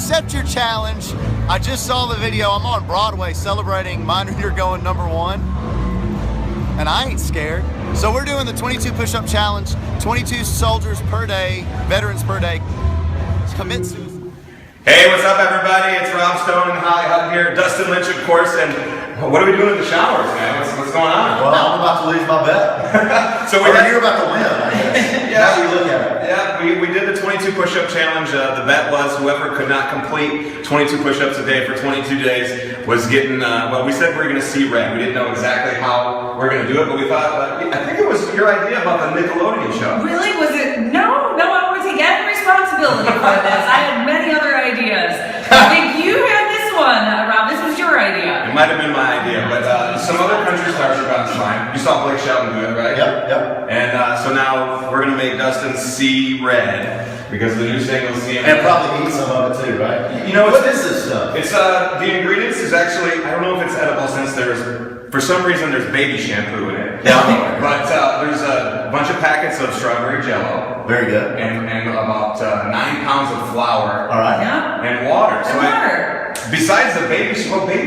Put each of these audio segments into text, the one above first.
accept your challenge. I just saw the video. I'm on Broadway celebrating Mind Reader going #1. And I ain't scared. So we're doing the 22 push-up challenge, 22 soldiers per day, veterans per day. Commit suicide. Hey, what's up, everybody? It's Rob Stone and Holly Hutton here. Dustin Lynch, of course, and what are we doing in the showers, man? What's going on? Well, I'm about to lose my bet. So you're about to win, I guess. Yeah, how you look at it. Yeah, we did the 22 push-up challenge. The bet was whoever could not complete 22 push-ups a day for 22 days was getting, well, we said we were going to see red. We didn't know exactly how we were going to do it, but we thought, I think it was your idea about the Nickelodeon show. Really? Was it? No, I want to take every responsibility for this. I had many other ideas. I think you had this one, Rob. This was your idea. It might have been my idea, but some other country stars are about to sign. You saw Blake Shelton do it, right? Yep. And so now we're going to make Dustin see red because the new single see him. And probably eat some of it too, right? You know, what is this stuff? It's the ingredients is actually, I don't know if it's edible since for some reason there's baby shampoo in it. Yeah. But there's a bunch of packets of strawberry jello. Very good. And about 9 pounds of flour. All right. Yeah. And water. And water. Besides the baby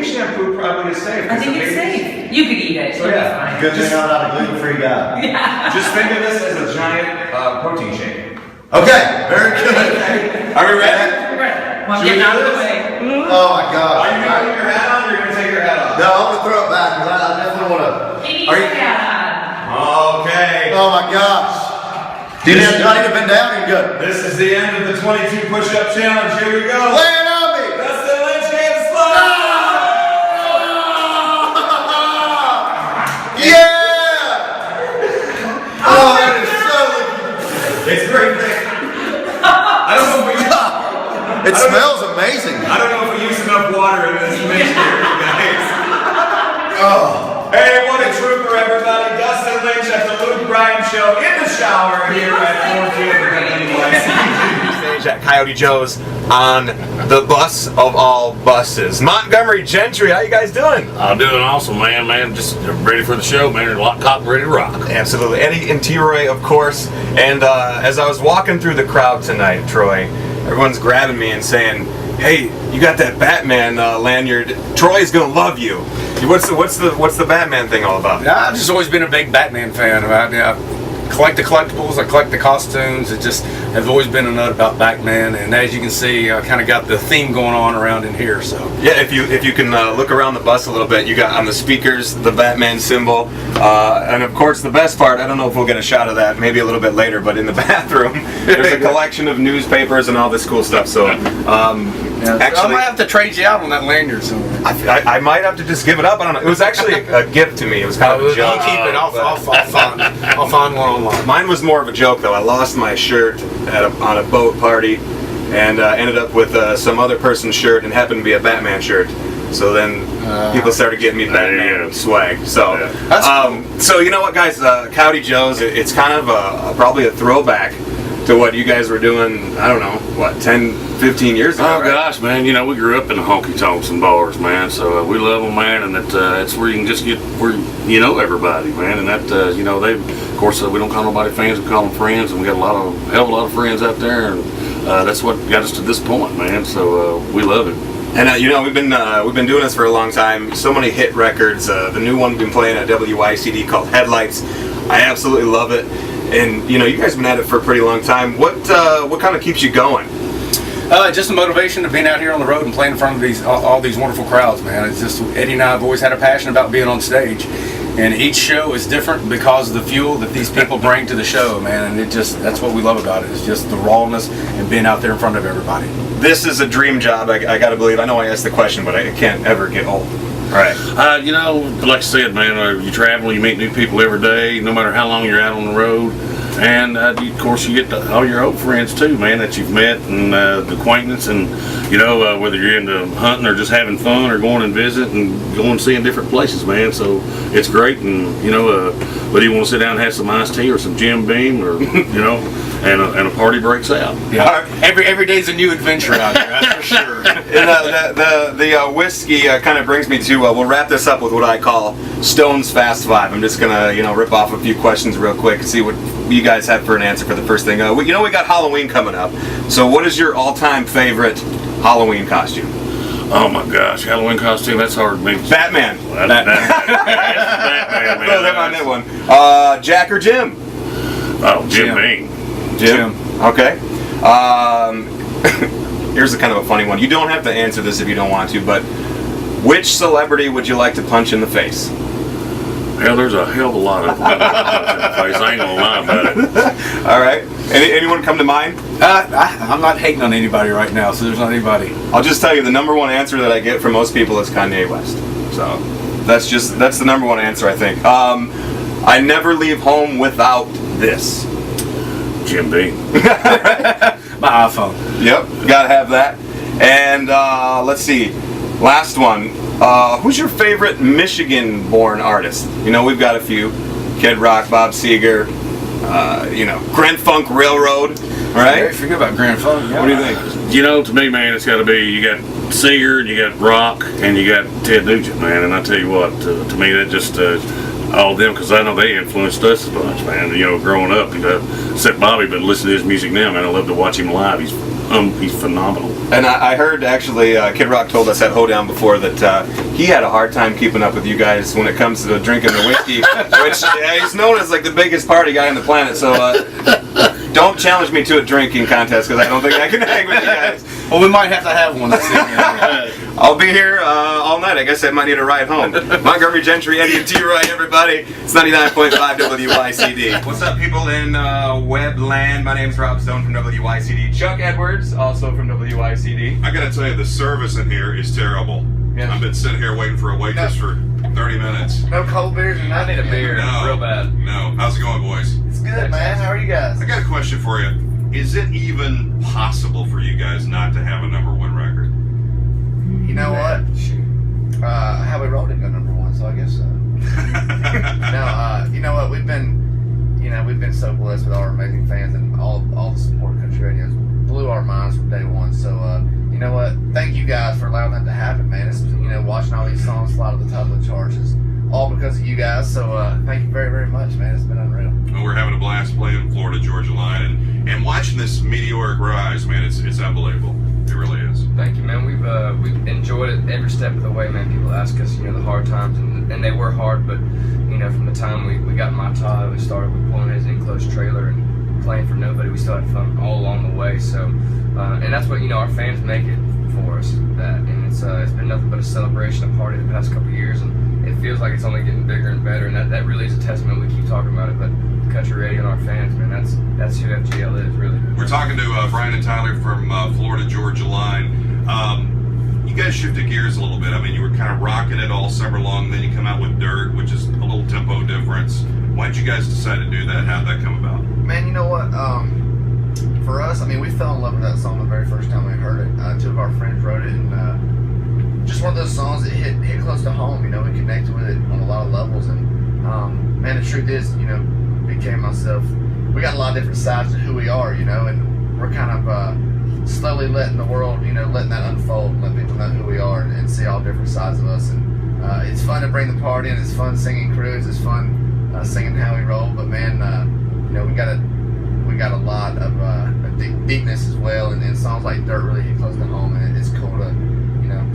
shampoo probably is safe. I think it's safe. You could eat it. So yeah. Good thing I'm not a gluten-free guy. Yeah. Just think of this as a giant protein shake. Okay, very good. Are we ready? Well, Should we get do out of the this? way. Oh my God. Are you going to put your hat on or are you going to take your hat off? No, I'm going to throw it back because I definitely want to. He needs Are a you? hat Okay. Oh my gosh. Do you have to bend down and good? This is the end of the 22 push-up challenge. Here we go. Land on me. Dustin Lynch gave us slow. Yeah. Oh, that is so. It's great. I don't know if we It smells amazing. I don't know if we used enough water in this mixture, guys. Oh. Hey, what a trooper, everybody. Dustin Lynch at the Luke Bryan Show in the shower here at 4th Stage at Coyote Joe's on the bus of all buses. Montgomery Gentry, how you guys doing? I'm doing awesome, man. Just ready for the show, man. Lock, cock, ready to rock. Absolutely. Eddie and T-Roy, of course. And as I was walking through the crowd tonight, Troy, everyone's grabbing me and saying, "Hey, you got that Batman lanyard. Troy's gonna love you." What's the Batman thing all about? I've just always been a big Batman fan. I collect the collectibles, I collect the costumes. It just have always been a nut about Batman. And as you can see, I kind of got the theme going on around in here. So yeah, if you can look around the bus a little bit, you got on the speakers the Batman symbol, and of course the best part. I don't know if we'll get a shot of that, maybe a little bit later. But in the bathroom, there's a collection of newspapers and all this cool stuff. So actually, I might have to trade you out on that lanyard somewhere. I might have to just give it up. I don't know. It was actually a gift to me. It was kind of a joke. I'll keep it. I'll find one online. Mine was more of a joke though. I lost my shirt on a boat party, and ended up with some other person's shirt, and happened to be a Batman shirt. So then people started getting me Batman swag. So, so you know what, guys? Coyote Joe's. It's kind of probably a throwback to what you guys were doing, I don't know, what, 10, 15 years ago, Oh, right? Gosh, man, we grew up in the honky-tonks and bars, man, so we love them, man, and it's where you can just get, where you know everybody, man, and that, they, of course, we don't call nobody fans, we call them friends, and we got a hell of a lot of friends out there, and that's what got us to this point, man, so we love it. And we've been doing this for a long time. So many hit records. The new one we've been playing at WYCD called Headlights. I absolutely love it. And you guys have been at it for a pretty long time. What kind of keeps you going? Just the motivation of being out here on the road and playing in front of all these wonderful crowds, man. It's just Eddie and I have always had a passion about being on stage, and each show is different because of the fuel that these people bring to the show, man. And that's what we love about it. It's just the rawness and being out there in front of everybody. This is a dream job. I gotta believe. I know I asked the question, but I can't ever get old. Right. Like I said, man, you travel, you meet new people every day, no matter how long you're out on the road. And of course, you get all your old friends too, man, that you've met, and the acquaintance, and whether you're into hunting or just having fun or going and visit and going and seeing different places, man. So it's great, and whether you want to sit down and have some iced tea or some Jim Beam, or and a party breaks out. Yeah. Every day's a new adventure out there, that's for sure. And the whiskey kind of brings me to we'll wrap this up with what I call Stone's Fast Five. I'm just gonna rip off a few questions real quick and see what you guys have for an answer for the first thing. We got Halloween coming up. So what is your all-time favorite Halloween costume. Oh my gosh, Halloween costume, that's hard to make. Batman. Batman, man. Throw them on that one. Jack or Jim? Oh, Jim Beam. Jim. Okay. Here's a kind of a funny one. You don't have to answer this if you don't want to, but which celebrity would you like to punch in the face? Hell, there's a hell of a lot of them. I ain't gonna lie about it. All right. Anyone come to mind? I'm not hating on anybody right now, so there's not anybody. I'll just tell you the number one answer that I get from most people is Kanye West. So that's the number one answer, I think. I never leave home without this. Jim Beam. My iPhone. Yep, gotta have that. And let's see, last one. Who's your favorite Michigan-born artist? You know, we've got a few. Kid Rock, Bob Seger, Grand Funk Railroad, right? Hey, forget about Grand Funk. Yeah. What do you think? You know, to me, man, it's got to be, you got Seeger, you got Rock, and you got Ted Nugent, man. And I tell you what, to me, that just all of them, because I know they influenced us a bunch, man. You know, growing up, except Bobby, but listen to his music now, man. I love to watch him live. He's phenomenal. And I heard actually Kid Rock told us at Hoedown before that he had a hard time keeping up with you guys when it comes to drinking the whiskey, which he's known as like the biggest party guy on the planet. So don't challenge me to a drinking contest because I don't think I can hang with you guys. Well, we might have to have one this evening. I'll be here all night. I guess I might need a ride home. Montgomery Gentry, Eddie and T-Roy, everybody. It's 99.5 WYCD. What's up, people in Webland? My name's Rob Stone from WYCD. Chuck Edwards, also from WYCD. I gotta tell you, the service in here is terrible. Yeah. I've been sitting here waiting for a waitress for 30 minutes. No cold beers or nothing. I need a beer, real bad. No. How's it going, boys? It's good, man. How are you guys? I got a question for you. Is it even possible for you guys not to have a #1 record? You know what? How we rolled it go #1, so I guess so. No, you know what? We've been so blessed with our amazing fans and all the support country radios blew our minds from day one. So you know what? Thank you guys for allowing that to happen, man. It's watching all these songs fly to the top of the charts is all because of you guys. So thank you very, very much, man. It's been unreal. Well, we're having a blast playing Florida Georgia line and watching this meteoric rise, man. It's unbelievable. It really is. Thank you, man. We've enjoyed it every step of the way, man. People ask us, the hard times, and they were hard, but from the time we got my tie, we started with pulling his enclosed trailer and playing for nobody. We still had fun all along the way. So, and that's what our fans make it for us. And it's been nothing but a celebration, a party the past couple of years, and it feels like it's only getting bigger and better. And that really is a testament. We keep talking about it, but country radio and our fans, man, that's who FGL is, really. We're talking to Brian and Tyler from Florida Georgia line. You guys shifted gears a little bit. I mean, you were kind of rocking it all summer long, then you come out with Dirt, which is a little tempo difference. Why did you guys decide to do that? How did that come about? Man, you know what? For us, I mean, we fell in love with that song the very first time we heard it. Two of our friends wrote it, and just one of those songs that hit close to home. We connected with it on a lot of levels, and man, the truth is, became myself. We got a lot of different sides to who we are, and we're kind of slowly letting the world, letting that unfold, let people know who we are and see all different sides of us. And it's fun to bring the party in. It's fun singing cruise. It's fun singing how we roll. But man, we got a lot of deepness as well. And songs like Dirt really hit close to home. And it's cool to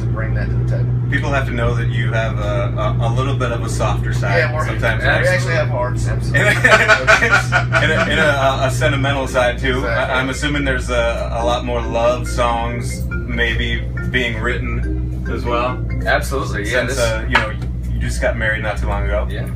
bring that to the table. People have to know that you have a little bit of a softer side. Yeah, sometimes. We actually have hearts. Absolutely. in a sentimental side too. Exactly. I'm assuming there's a lot more love songs maybe being written as well. Absolutely, yeah. Since you just got married not too long ago. Yeah.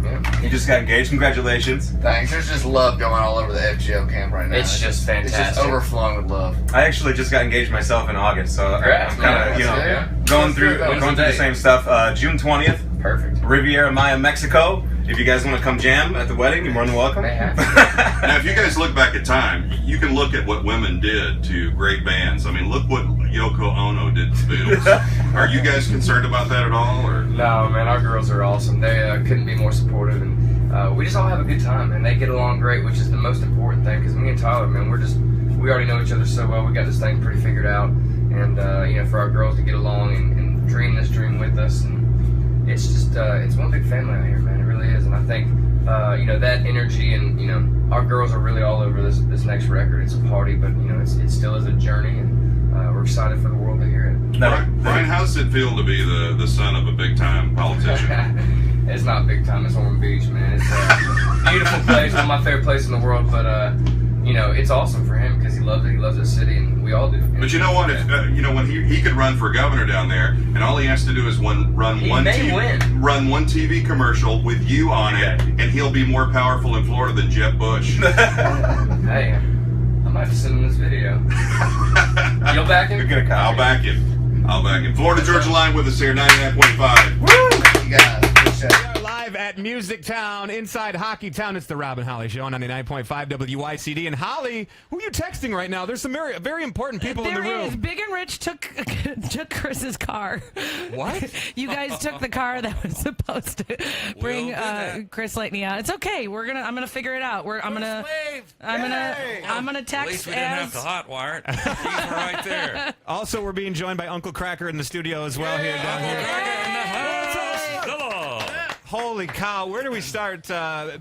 You just got engaged. Congratulations. Thanks. There's just love going all over the FGL camp right now. It's just fantastic. It's just overflowing with love. I actually just got engaged myself in August, so Congrats, I'm kind of going through the same stuff. June 20th. Perfect. Riviera Maya, Mexico. If you guys want to come jam at the wedding, you're more than welcome. They have. Now, if you guys look back at time, you can look at what women did to great bands. I mean, look what Yoko Ono did to the Beatles. Are you guys concerned about that at all? Or? No, man, our girls are awesome. They couldn't be more supportive, and we just all have a good time, and they get along great, which is the most important thing. Because me and Tyler, man, we already know each other so well. We got this thing pretty figured out, and for our girls to get along and dream this dream with us, and it's just it's one big family out here, man. It really is, and I think that energy, and our girls are really all over this next record. It's a party, but it still is a journey, and we're excited for the world to hear it. Brian, how's it feel to be the son of a big time politician? It's not big time. It's Ormond Beach, man. It's a beautiful place, one of my favorite places in the world. But it's awesome for him because he loves it. He loves the city, and we all do. But you know what? If, when he could run for governor down there, and all he has to do is run one TV commercial with you on it, and he'll be more powerful in Florida than Jeb Bush. Hey, I might have to send him this video. You'll back him? I'll back him. Florida Georgia Line with us here, 99.5. Woo! Thank you guys. Appreciate it. We are live at Music Town, inside Hockey Town. It's the Rob and Holly Show on 99.5 WYCD. And Holly, who are you texting right now? There's some very important people in the room. There is. Big and Rich took Chris's car. What? You guys took the car that was supposed to bring Chris Lightning out. It's okay. I'm gonna figure it out. I'm gonna text. At least we didn't have to hotwire it. He's right there. Also, we're being joined by Uncle Cracker in the studio as well here down here. Holy cow, where do we start?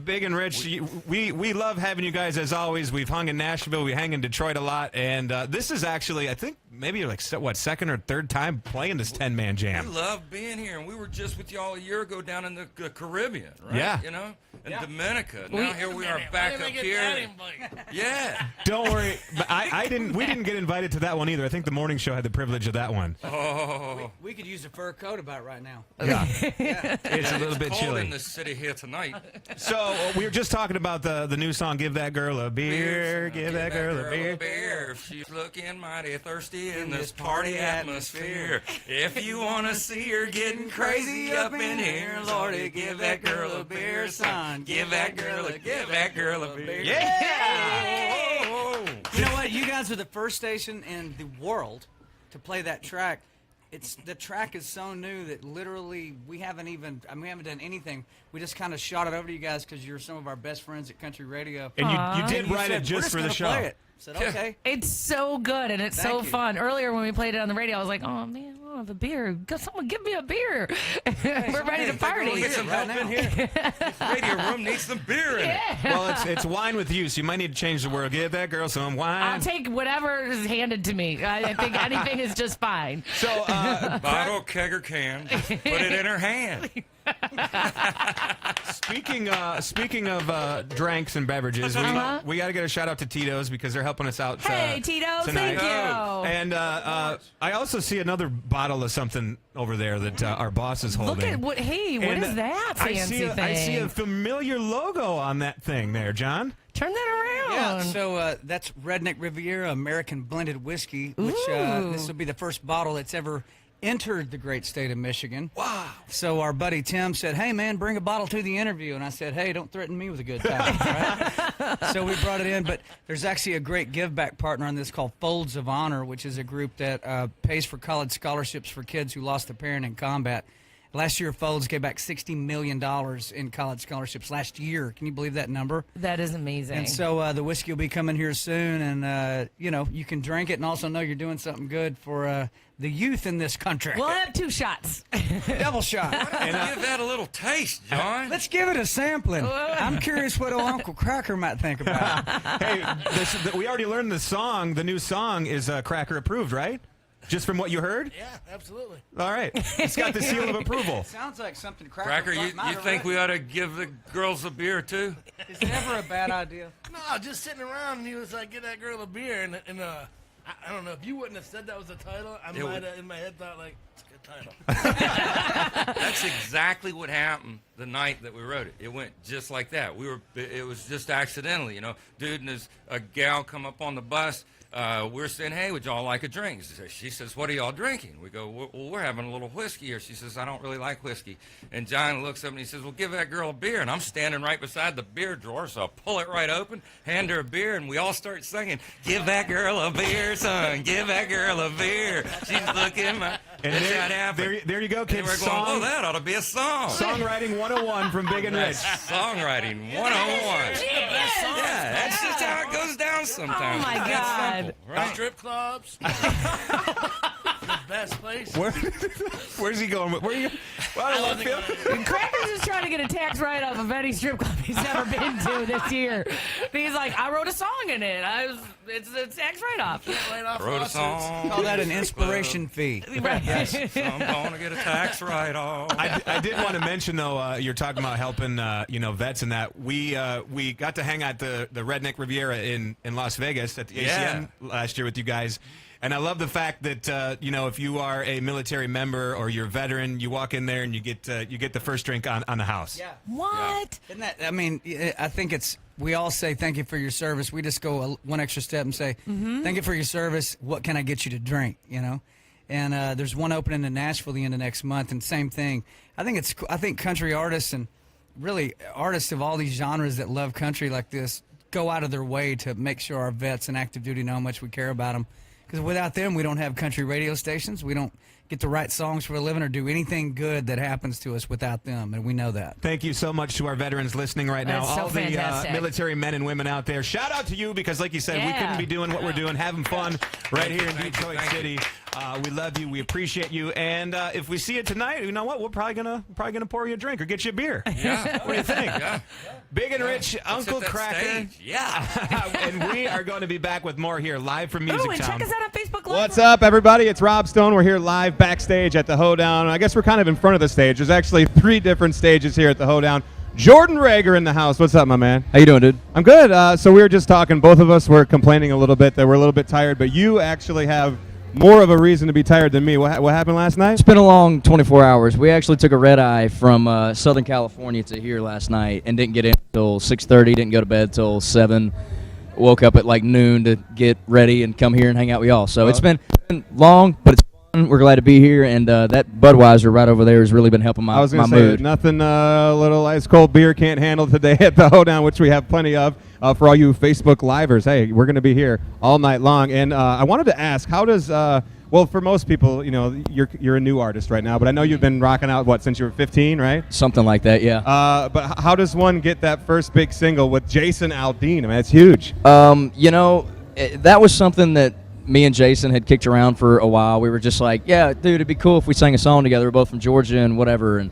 Big and Rich, we love having you guys as always. We've hung in Nashville, we hang in Detroit a lot, and this is actually, I think, maybe like, second or third time playing this 10-man jam. We love being here, and we were just with y'all a year ago down in the Caribbean, right? Yeah. In Dominica. Now here we are back up here. Yeah. Don't worry, but we didn't get invited to that one either. I think the morning show had the privilege of that one. Oh. We could use a fur coat about right now. Yeah. It's a little bit cold chilly in the city here tonight. So we were just talking about the new song, Give That Girl a Beer, Give That Girl a Beer. She's looking mighty thirsty in this party atmosphere. If you want to see her getting crazy up in here, Lordy, give that girl a beer, son. Give that girl a beer. Yeah! You know what? You guys are the first station in the world to play that track. The track is so new that literally we haven't done anything. We just kind of shot it over to you guys because you're some of our best friends at country radio. And you did write it just for the show. Play it. I said, okay. It's so good and it's Thank so you. fun. Earlier when we played it on the radio, I was like, oh man, I don't have a beer. Someone give me a beer. We're ready to party. Get some help in here. This radio room needs some beer in it. Well, it's wine with you, so you might need to change the word. Give that girl some wine. I'll take whatever is handed to me. I think anything is just fine. So, Bottle, keg, or can, just put it in her hand. Speaking of drinks and beverages, we got to get a shout out to Tito's because they're helping us out. Hey, Tito's, tonight. thank you. And I also see another bottle of something over there that our boss is holding. Look at what is that fancy thing? I see a familiar logo on that thing there, John. Turn that around. Yeah, so that's Redneck Riviera American Blended Whiskey, which this will be the first bottle that's ever entered the great state of Michigan. Wow. So our buddy Tim said, hey, man, bring a bottle to the interview. And I said, hey, don't threaten me with a good time. Right? So we brought it in. But there's actually a great give-back partner on this called Folds of Honor, which is a group that pays for college scholarships for kids who lost a parent in combat. Last year, Folds gave back $60 million in college scholarships last year. Can you believe that number? That is amazing. And so the whiskey will be coming here soon, and, you can drink it and also know you're doing something good for the youth in this country. We'll have 2 shots. Double shot. And give that a little taste, John. Let's give it a sampling. I'm curious what old Uncle Cracker might think about it. Hey, we already learned the new song is Cracker approved, right? Just from what you heard? Yeah, absolutely. All right. It's got the seal of approval. Sounds like something Cracker Cracker, you think we ought to give the girls a beer, too? Is it ever a bad idea? No, just sitting around and he was like, get that girl a beer. And I don't know, if you wouldn't have said that was the title, I might have in my head thought, like, it's a good title. That's exactly what happened the night that we wrote it. It went just like that. It was just accidentally, Dude and a gal come up on the bus. We're saying, hey, would y'all like a drink? She says, what are y'all drinking? We go, well, we're having a little whiskey here. She says, I don't really like whiskey. And John looks up and he says, well, give that girl a beer. And I'm standing right beside the beer drawer, so I pull it right open, hand her a beer, and we all start singing, give that girl a beer, son, give that girl a beer. She's looking, there you go, kids. And we're going, oh, that ought to be a song. Songwriting 101 from Big and Rich. Songwriting 101. Yeah, that's just how it goes down sometimes. Oh, my God. Right? Strip clubs. The best place. Where's he going? Where are you? Well, I feel. Crackers is trying to get a tax write-off of any strip club he's never been to this year. He's like, I wrote a song in it. It's a tax write-off. Wrote a song. Call that an inspiration fee. Right. Yes. I'm gonna get a tax write-off. I did want to mention though, you're talking about helping, vets and that. We got to hang out the Redneck Riviera in Las Vegas at the ACM last year with you guys. And I love the fact that if you are a military member or you're a veteran, you walk in there and you get the first drink on the house. Yeah. What? Isn't that? I mean, I think it's. We all say thank you for your service. We just go one extra step and say thank you for your service. What can I get you to drink? And there's one opening in Nashville the end of next month, and same thing. I think country artists and really artists of all these genres that love country like this go out of their way to make sure our vets and active duty know how much we care about them. Because without them, we don't have country radio stations. We don't get to write songs for a living or do anything good that happens to us without them, and we know that. Thank you so much to our veterans listening right now. That's so all the fantastic. military men and women out there. Shout out to you because, like you said, we couldn't be doing what we're doing, having fun right here in Detroit City. We love you. We appreciate you. And if we see you tonight, you know what? We're probably gonna pour you a drink or get you a beer. Yeah. What do you think? Yeah. Big and Rich, Uncle hit that Cracker. stage. Yeah. And we are going to be back with more here live from Ooh, Music and Town. check us out on Facebook Live. What's up, everybody? It's Rob Stone. We're here live backstage at the Hoedown. I guess we're kind of in front of the stage. There's actually 3 different stages here at the Hoedown. Jordan Rager in the house. What's up, my man? How you doing, dude? I'm good. So we were just talking. Both of us were complaining a little bit that we're a little bit tired, but you actually have more of a reason to be tired than me. What happened last night? It's been a long 24 hours. We actually took a red eye from Southern California to here last night and didn't get in until 6:30. Didn't go to bed till 7. Woke up at like noon to get ready and come here and hang out with y'all. So it's been long, but it's fun. We're glad to be here, and that Budweiser right over there has really been helping my mood. Nothing a little ice cold beer can't handle today at the Hoedown, which we have plenty of. For all you Facebook livers, hey, we're going to be here all night long. And I wanted to ask, how does well, for most people, you're a new artist right now, but I know you've been rocking out since you were 15, right? Something like that, yeah. But how does one get that first big single with Jason Aldean? I mean, it's huge. That was something that me and Jason had kicked around for a while. We were just like, yeah, dude, it'd be cool if we sang a song together. We're both from Georgia and whatever. And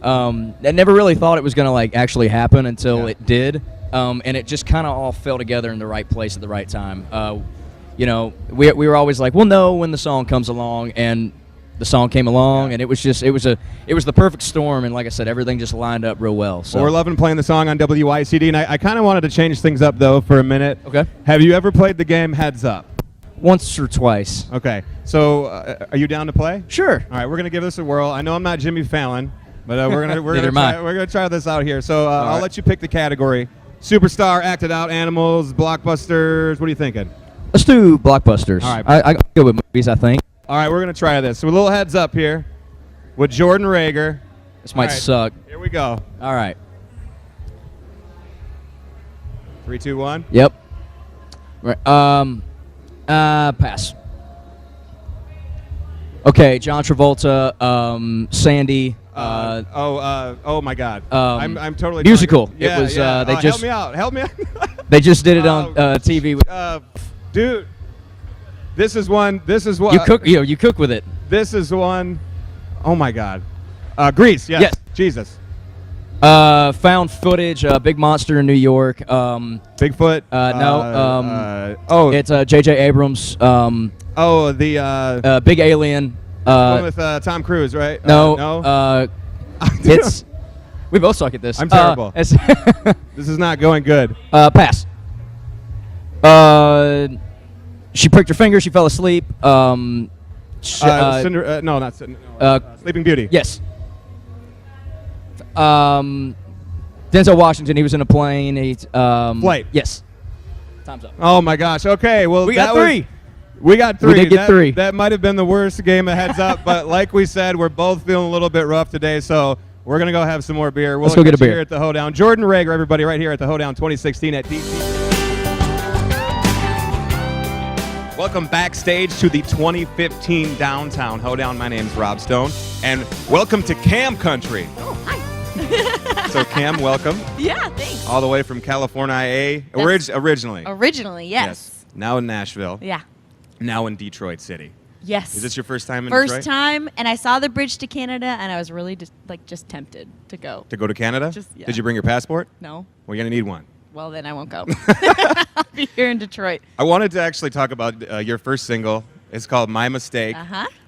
I never really thought it was going to actually happen until it did. And it just kind of all fell together in the right place at the right time. We were always like, we'll know when the song comes along, and the song came along, and it was the perfect storm. And like I said, everything just lined up real well. So we're loving playing the song on WYCD, and I kind of wanted to change things up though for a minute. Okay. Have you ever played the game Heads Up? Once or twice. Okay. So are you down to play? Sure. All right, we're gonna give this a whirl. I know I'm not Jimmy Fallon, but we're gonna try this out here. So I'll let you pick the category. Superstar, acted out, animals, blockbusters. What are you thinking? Let's do blockbusters. All right. I go with movies, I think. All right, we're going to try this. So a little heads up here with Jordan Rager. This might suck. Here we go. All right. 3, 2, 1. Yep. Right. Pass. Okay, John Travolta, Sandy. Oh my God. I'm totally musical. Talking. Yeah, it was. Yeah. They just help me out. They just did it on TV. Dude, this is one. You cook with it. This is one. Oh my God. Grease. Yes. Jesus. Found footage. Big monster in New York. Bigfoot. No. It's J.J. Abrams. The Big Alien. one with Tom Cruise, right? No. It's. We both suck at this. I'm terrible. This is not going good. Pass. She pricked her finger. She fell asleep. No, not Sleeping Beauty. Yes. Denzel Washington. He was in a plane. Flight. Yes. Time's up. Oh my gosh. Okay. Well, we got 3. We got 3. We did get 3. That might have been the worst game of Heads Up, but like we said, we're both feeling a little bit rough today, so we're going to go have some more beer. Let's go get a beer. Here at the Hoedown. Jordan Rager, everybody, right here at the Hoedown 2016 at DC. Welcome backstage to the 2015 Downtown Hoedown. My name's Rob Stone, and welcome to Cam Country. Oh, hi. So, Cam, welcome. Yeah, thanks. All the way from California, originally. Originally, yes. Now in Nashville. Yeah. Now in Detroit City. Yes. Is this your first time in First Detroit? time, and I saw the bridge to Canada, and I was really just tempted to go. To go to Canada? Yeah. Did you bring your passport? No. Well, you're going to need one. Well, then I won't go. I'll be here in Detroit. I wanted to actually talk about your first single. It's called My Mistake.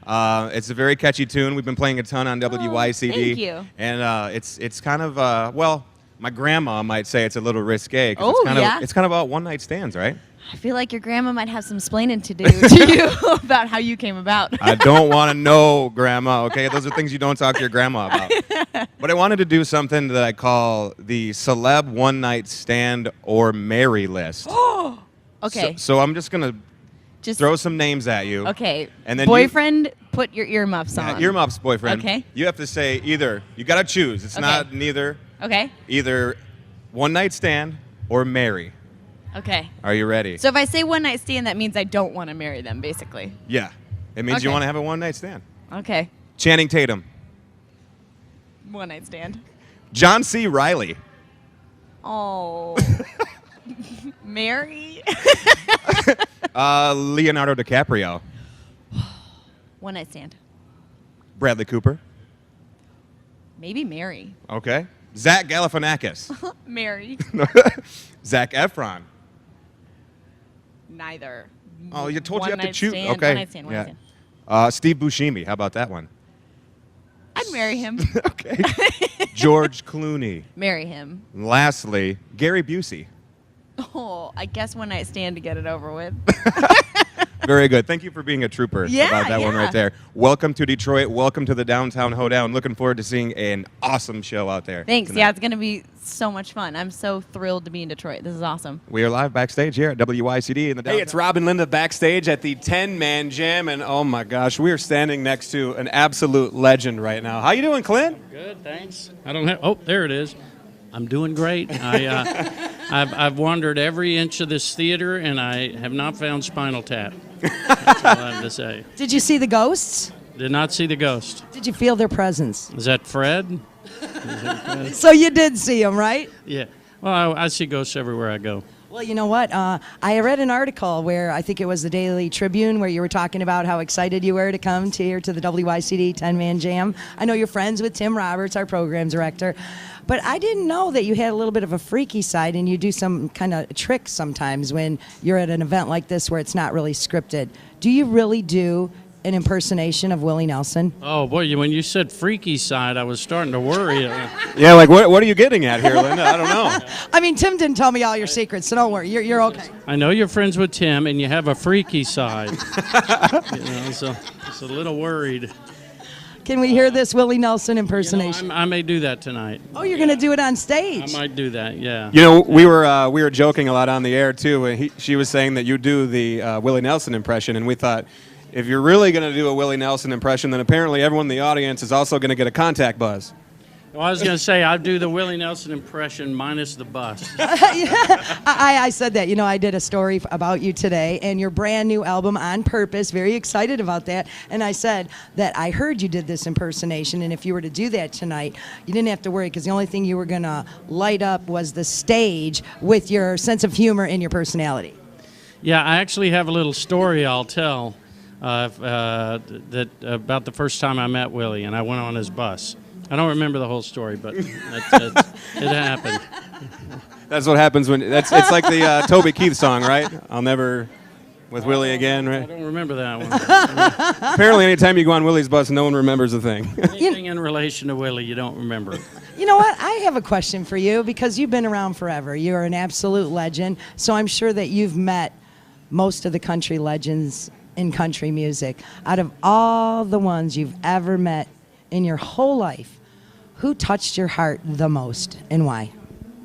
It's a very catchy tune. We've been playing a ton on WYCD. Thank you. And it's kind of, well, my grandma might say it's a little risque. 'Cause Oh, it's kind yeah? Of, it's kind of about one-night stands, right? I feel like your grandma might have some splaining to do to you about how you came about. I don't want to know, Grandma, okay? Those are things you don't talk to your grandma about. But I wanted to do something that I call the celeb one-night stand or marry list. Okay. So I'm just going to Just throw some names at you. Okay. And then boyfriend, put your earmuffs on. Earmuffs, boyfriend. Okay. You have to say either. You got to choose. It's Okay. not neither. Okay. Either one-night stand or marry. Okay. Are you ready? So if I say one night stand, that means I don't want to marry them, basically. Yeah. It means you Okay. want to have a one-night stand. Okay. Channing Tatum. One night stand. John C. Reilly. Oh. Mary? Leonardo DiCaprio. One night stand. Bradley Cooper. Maybe Mary. Okay. Zach Galifianakis. Mary. Zac Efron. Neither. Oh, you told you have to One-night choose. stand, Okay. one-night stand, one-night Yeah. stand. Steve Buscemi. How about that one? I'd marry him. Okay. George Clooney. Marry him. And lastly, Gary Busey. Oh, I guess one night stand to get it over with. Very good. Thank you for being a trooper Yeah, about that one yeah. right there. Welcome to Detroit. Welcome to the Downtown Hoedown. Looking forward to seeing an awesome show out there. Thanks. tonight. Yeah, it's going to be so much fun. I'm so thrilled to be in Detroit. This is awesome. We are live backstage here at WYCD in the downtown. Hey, it's Rob and Linda backstage at the 10-man jam, and oh my gosh, we are standing next to an absolute legend right now. How you doing, Clint? Good, thanks. I don't have. Oh, there it is. I'm doing great. I've wandered every inch of this theater, and I have not found Spinal Tap. That's all I have to say. Did you see the ghosts? Did not see the ghost. Did you feel their presence? Is that Fred? Is that Fred? So you did see them, right? Yeah. Well, I see ghosts everywhere I go. Well, you know what? I read an article where I think it was the Daily Tribune where you were talking about how excited you were to come to here to the WYCD 10-man jam. I know you're friends with Tim Roberts, our program director. But I didn't know that you had a little bit of a freaky side and you do some kind of tricks sometimes when you're at an event like this where it's not really scripted. Do you really do an impersonation of Willie Nelson? Oh, boy, when you said freaky side, I was starting to worry. Yeah, like what are you getting at here, Linda? I don't know. I mean, Tim didn't tell me all your secrets, so don't worry. You're okay. I know you're friends with Tim, and you have a freaky side. So it's a little worried. Can we hear this Willie Nelson impersonation? I may do that tonight. Oh, you're going to do it on stage? I might do that, yeah. You know, we were joking a lot on the air too. She was saying that you do the Willie Nelson impression, and we thought, if you're really going to do a Willie Nelson impression, then apparently everyone in the audience is also going to get a contact buzz. Well, I was going to say, I'll do the Willie Nelson impression minus the bus. I said that. You know, I did a story about you today and your brand new album, On Purpose. Very excited about that. And I said that I heard you did this impersonation, and if you were to do that tonight, you didn't have to worry because the only thing you were going to light up was the stage with your sense of humor and your personality. Yeah, I actually have a little story I'll tell that about the first time I met Willie, and I went on his bus. I don't remember the whole story, but it happened. That's what happens when it's like the Toby Keith song, right? I'll never with Willie again, right? I don't remember that one. Apparently, anytime you go on Willie's bus, no one remembers a thing. Anything in relation to Willie, you don't remember. You know what? I have a question for you because you've been around forever. You're an absolute legend, so I'm sure that you've met most of the country legends in country music. Out of all the ones you've ever met in your whole life, who touched your heart the most and why?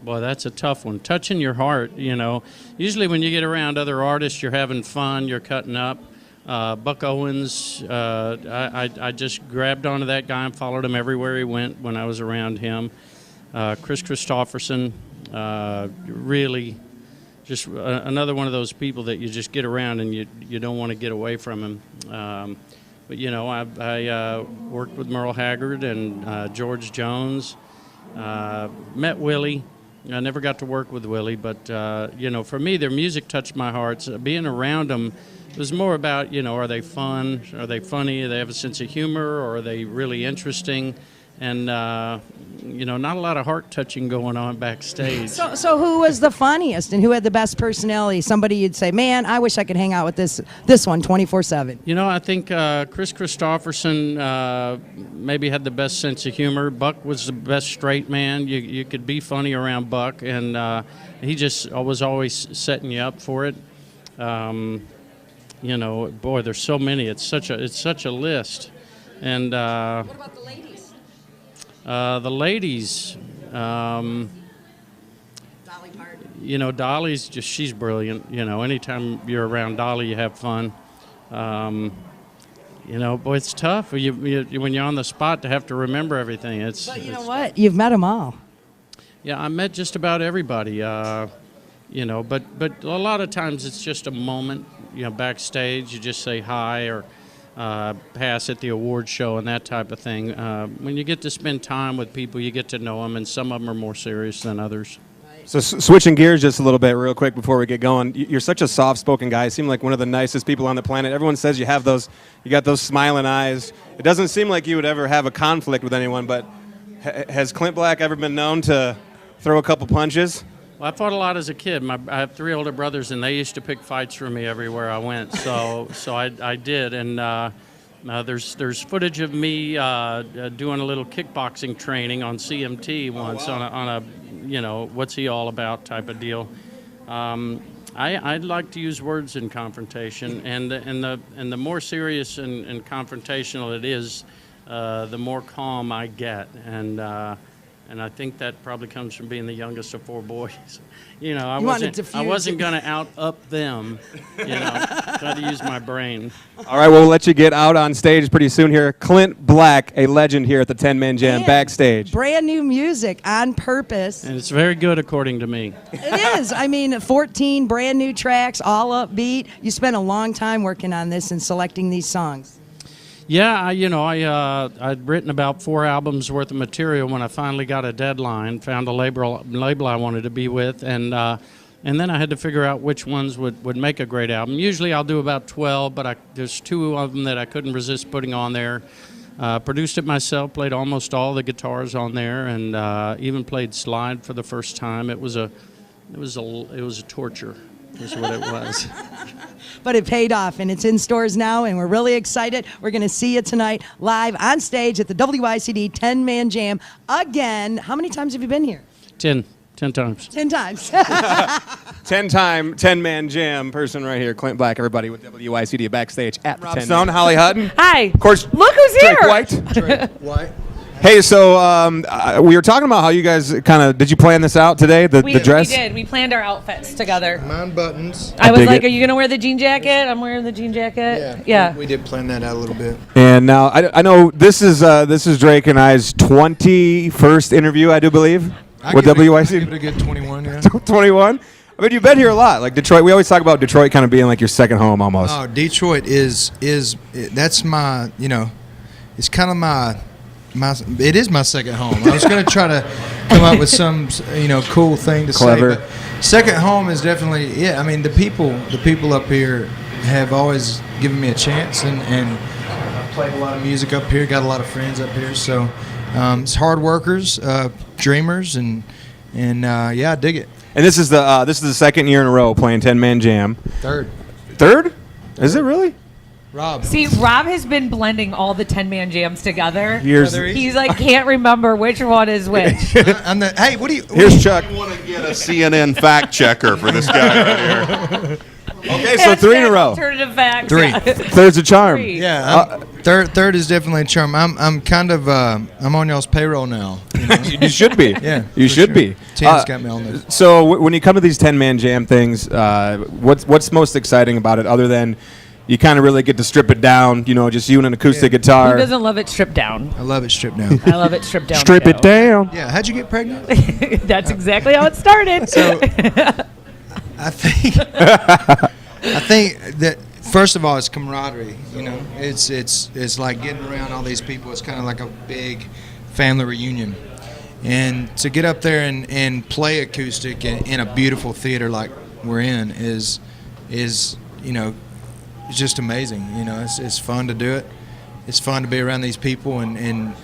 Boy, that's a tough one. Touching your heart, you know. Usually when you get around other artists, you're having fun, you're cutting up. Buck Owens, I just grabbed onto that guy and followed him everywhere he went when I was around him. Chris Christopherson, really just another one of those people that you just get around and you don't want to get away from him. But, you know, I worked with Merle Haggard and George Jones, met Willie, I never got to work with Willie, but you know, for me, their music touched my heart. So being around them, it was more about, you know, are they fun? Are they funny? Do they have a sense of humor? Or are they really interesting? And, you know, not a lot of heart-touching going on backstage. So who was the funniest and who had the best personality? Somebody you'd say, man, I wish I could hang out with this one 24/7. You know, I think Chris Christopherson maybe had the best sense of humor. Buck was the best straight man. You could be funny around Buck, and he just was always setting you up for it. You know, boy, there's so many. It's such a list. And what about the ladies? The ladies, Dolly Parton. you know, Dolly's she's brilliant. You know, anytime you're around Dolly, you have fun. You know, boy, it's tough when you're on the spot to have to remember everything. But you know what? You've met them all. Yeah, I met just about everybody. You know, but a lot of times it's just a moment. You know, backstage, you just say hi or pass at the award show and that type of thing. When you get to spend time with people, you get to know them, and some of them are more serious than others. So switching gears just a little bit real quick before we get going, you're such a soft-spoken guy. You seem like one of the nicest people on the planet. Everyone says you got those smiling eyes. It doesn't seem like you would ever have a conflict with anyone, but has Clint Black ever been known to throw a couple punches? Well, I fought a lot as a kid. I have 3 older brothers, and they used to pick fights for me everywhere I went. So I did, and there's footage of me doing a little kickboxing training on CMT once on a you know, what's he all about type of deal. I'd like to use words in confrontation, and the more serious and confrontational it is, the more calm I get, and I think that probably comes from being the youngest of 4 boys. You know, I wasn't going to out-up them. You know, try to use my brain. All right, well, we'll let you get out on stage pretty soon here. Clint Black, a legend here at the 10-Man Jam backstage. Brand new music on purpose. And it's very good, according to me. It is. I mean, 14 brand new tracks, all upbeat. You spent a long time working on this and selecting these songs. Yeah, I'd written about 4 albums worth of material when I finally got a deadline, found a label I wanted to be with, and then I had to figure out which ones would make a great album. Usually I'll do about 12, but there's 2 of them that I couldn't resist putting on there. Produced it myself, played almost all the guitars on there, and even played slide for the first time. It was a torture, is what it was. But it paid off, and it's in stores now, and we're really excited. We're going to see you tonight live on stage at the WYCD 10-Man Jam again. How many times have you been here? 10 times. 10 times. 10-time 10-Man Jam person right here, Clint Black, everybody with WYCD backstage at Rob Stone, Holly Hutton. Hi. Of course, look who's here. Drake White. Drake White. Hey, so we were talking about how you guys did you plan this out today, the dress? We did. We planned our outfits together. Mine buttons. I was like, are you going to wear the jean jacket? I'm wearing the jean jacket. Yeah. We did plan that out a little bit. And now I know this is Drake and I's 21st interview, I do believe, with WYCD. I give it a good 21, yeah. 21? I mean, you've been here a lot. Like Detroit, we always talk about Detroit kind of being like your second home almost. Oh, Detroit that's my, it's kind of it is my second home. I was going to try to come up with some, cool thing to say. But second home is definitely, I mean, the people up here have always given me a chance, and I've played a lot of music up here, got a lot of friends up here. So it's hard workers, dreamers, and I dig it. And this is the second year in a row playing 10-Man Jam. Third? Is it really? Rob. See, Rob has been blending all the 10-Man Jams together. He's like, can't remember which one is which. Hey, what do you... Here's Chuck. I want to get a CNN fact checker for this guy right here. Okay, so 3 in a row. Alternative facts. 3. Third's a charm. Yeah, third is definitely a charm. I'm kind of I'm on y'all's payroll now. You should be. Yeah, you should be. Tim's got me on there. So when you come to these 10-Man Jam things, what's most exciting about it, other than you kind of really get to strip it down, just you and an acoustic guitar. Who doesn't love it stripped down? I love it stripped down. I love it stripped down. Strip it down. Yeah, how'd you get pregnant? That's exactly how it started. So I think that first of all, it's camaraderie. It's like getting around all these people. It's kind of like a big family reunion, And to get up there and play acoustic in a beautiful theater like we're in is you know, it's just amazing. You know, it's fun to do it. It's fun to be around these people and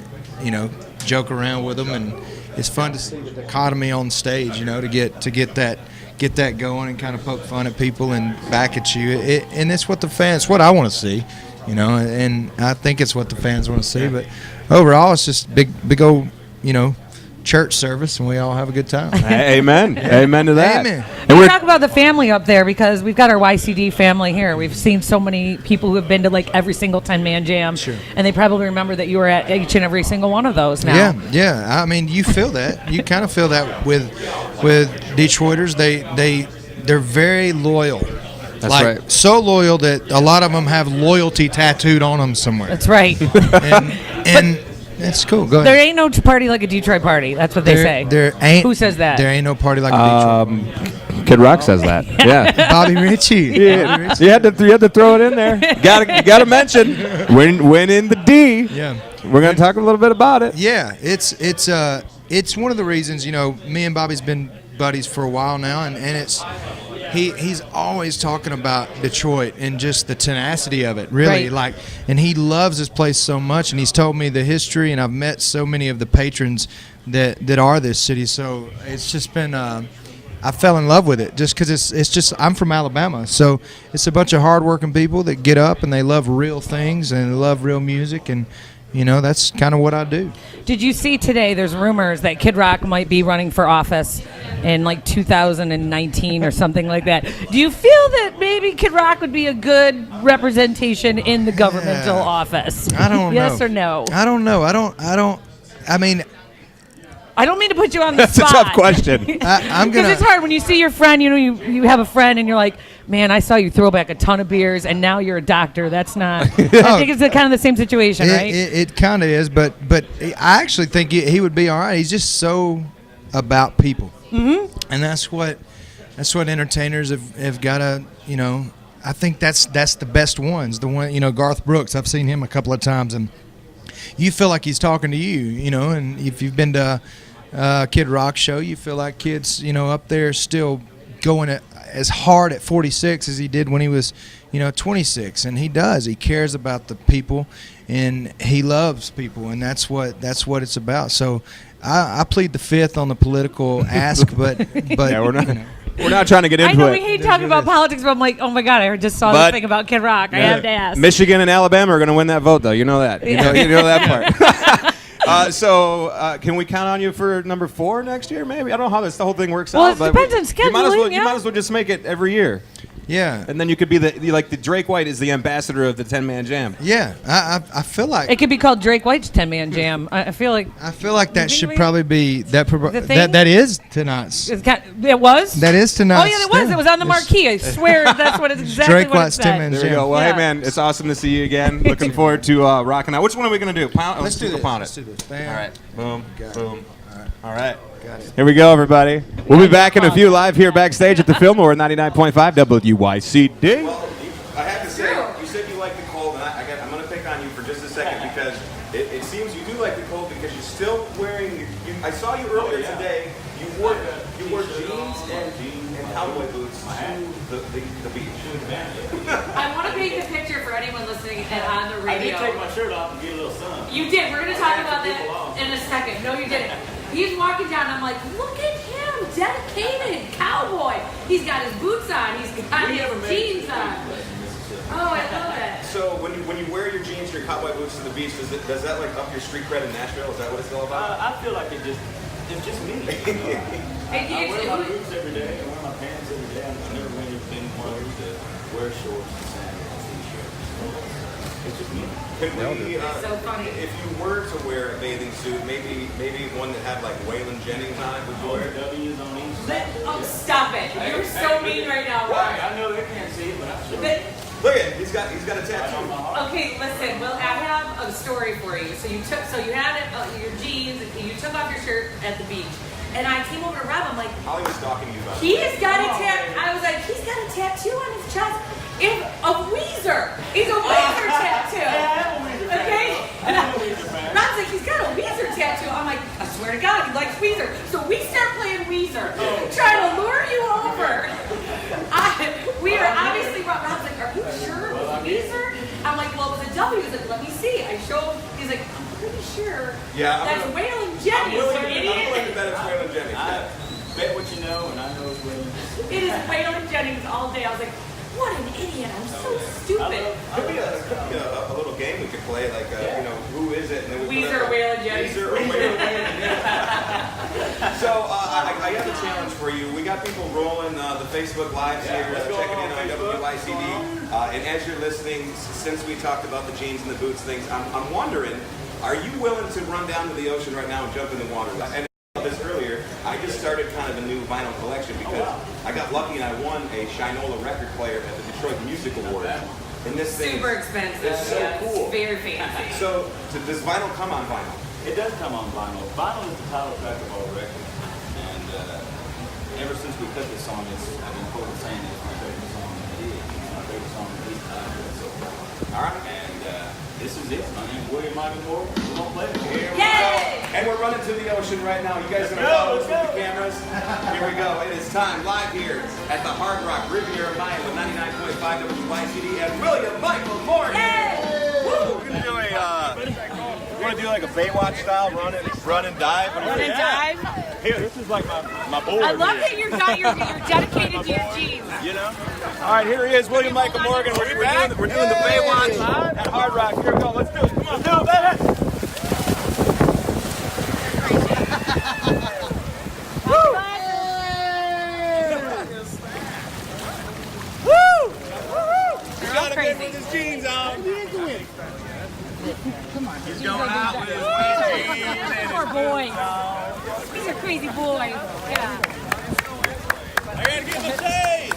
you know, joke around with them, and it's fun to see the dichotomy on stage. You know, to get that going and kind of poke fun at people and back at you. And it's what what I want to see. You know, and I think it's what the fans want to see. But overall, it's just big old, you know, church service, and we all have a good time. Amen. Amen to that. Amen. And we talk about the family up there because we've got our YCD family here. We've seen so many people who have been to like every single 10-man jam, and they probably remember that you were at each and every single one of those now. Yeah. I mean, you feel that. You kind of feel that with Detroiters. They're very loyal. That's like, right. So loyal that a lot of them have loyalty tattooed on them somewhere. That's right. and it's cool. Go ahead. There ain't no party like a Detroit party. That's what they say. Who says that? There ain't no party like a Detroit. Kid Rock says that. Yeah. Bobby Ritchie. Yeah. You had to throw it in there. You gotta mention when in the D. Yeah. We're gonna talk a little bit about it. Yeah. It's one of the reasons, you know, me and Bobby's been buddies for a while now, and it's he's always talking about Detroit and just the tenacity of it, really. Right. And he loves this place so much, and he's told me the history, and I've met so many of the patrons that are this city. So it's just been I fell in love with it just because it's just, I'm from Alabama, so it's a bunch of hardworking people that get up and they love real things and they love real music, and you know, that's kind of what I do. Did you see today there's rumors that Kid Rock might be running for office in like 2019 or something like that? Do you feel that maybe Kid Rock would be a good representation in the governmental office? I don't know. Yes or no? I don't know. I mean, I don't mean to put you on the That's spot. a tough question. I'm Because gonna. it's hard when you see your friend, you know, you have a friend and you're like, man, I saw you throw back a ton of beers and now you're a doctor. That's not, I think it's kind of the same situation, right? It kind of is, but I actually think he would be all right. He's just so about people. Mm-hmm. And that's what entertainers have got to, you know, I think that's the best ones. The one, you know, Garth Brooks, I've seen him a couple of times, and you feel like he's talking to you, you know, and if you've been to a Kid Rock show, you feel like Kid's, you know, up there still going as hard at 46 as he did when he was, you know, 26, and he does. He cares about the people, and he loves people, and that's what it's about. So I plead the fifth on the political ask, but yeah, we're not. You know. We're not trying to get into I know it. we hate talking about politics, but I'm like, oh my God, I just saw this thing about Kid Rock. I have to ask. Michigan and Alabama are going to win that vote, though. You know that. You know that part. So can we count on you for number 4 next year? Maybe. I don't know how the whole thing works Well, out. it but depends on scheduling. You might as well just make it every year. Yeah. And then you could be the Drake White is the ambassador of the 10-man jam. Yeah, I feel like It could be called Drake White's 10-man jam. I feel like that should probably be that thing? that is tonight's. it was. That is tonight's. Oh yeah, it was. It was on the marquee. I swear that's what it's exactly Drake what White's it said. 10-man There we go. Well, hey man, it's awesome to see you again. Looking forward to rocking out. Which one are we gonna do? Let's do this. Pound Let's do this. All right. Boom. Got it. Boom. All right. Got it. Here we go, everybody. We'll be back in a few live here backstage at the Fillmore 99.5 WYCD. Well, I have to say, you said you like the cold, and I'm going to pick on you for just a second because it seems you do like the cold because you're still wearing. I saw you earlier today. You wore jeans and cowboy boots to the beach. I want to paint the picture for anyone listening and on the radio. I did take my shirt off and get a little sun. You did. We're going to talk about that in a second. No, you didn't. He's walking down, and I'm like, look at him, dedicated cowboy. He's got his boots on. He's got his jeans on. Oh, I love it. So when you wear your jeans, your cowboy boots to the beach, does that like up your street cred in Nashville? Is that what it's all about? I feel like it's just me. I wear my boots every day. I wear my pants every day. I've never really been one to wear shorts and sandals and t-shirts. It's just me. It's so funny. If you were to wear a bathing suit, maybe one that had like Waylon Jennings on it, would you wear it? W's on each side. Oh, stop it. You're so mean right now. Right. I know they can't see it, but I'm sure. Look at him. He's got a tattoo. Okay, listen. Well, I have a story for you. So you had your jeans, and you took off your shirt at the beach, and I came over to Rob. I'm like, Holly was talking to you about it. he's got a tattoo. I was like, he's got a tattoo on his chest. Of Weezer. It's a Weezer tattoo. Yeah, I have a Weezer fan. Okay. I have a Weezer fan. Rob's like, he's got a Weezer tattoo. I'm like, I swear swear to God, he likes Weezer. So we start playing Weezer, trying to lure you over. We are obviously, Rob's like, are you sure it was Weezer? I'm like, well, it was a W. He's like, let me see. I show him. He's like, I'm pretty sure that's Waylon Jennings, you idiot. I'm willing to bet it's Waylon Jennings. I bet what you know, and I know it's Waylon. It is Waylon Jennings all day. I was like, what an idiot. I'm so stupid. Could be a little game we could play, like, who is it? And then we Weezer or Waylon Jennings. Weezer or Waylon Jennings. So I have a challenge for you. We got people rolling the Facebook Lives here, checking in on WYCD. And as you're listening, since we talked about the jeans and the boots things, I'm wondering, are you willing to run down to the ocean right now and jump in the water? And this earlier, I just started kind of a new vinyl collection because I got lucky and I won a Shinola record player at the Detroit Music Awards. And this thing Super expensive. is so cool. It's very fancy. So does vinyl come on vinyl? It does come on vinyl. Vinyl is the title track of our record. And ever since we put this on, I've been quoted saying it's my favorite song it is. It's my favorite song of this time so far. All right. And this is it. My name's William Michael Moore. We're going to play it. Here we go. And we're running to the ocean right now. You guys are going to follow us with the cameras? Here we go. It is time live here at the Hard Rock Riviera Maya with 99.5 WYCD and William Michael Moore. Woo! We're going to do you want to do like a Baywatch style run and dive? Run and dive? Here, this is like my board. I love that you're dedicated to your jeans. You know? All right, here he is, William Michael Morgan. We're doing the Baywatch at Hard Rock. Here we go. Let's do it. Come on, do it, baby. He's got to get with his jeans on. Come on. He's going out with his white jeans. Poor boys. These are crazy boys. Yeah. I gotta get my shade.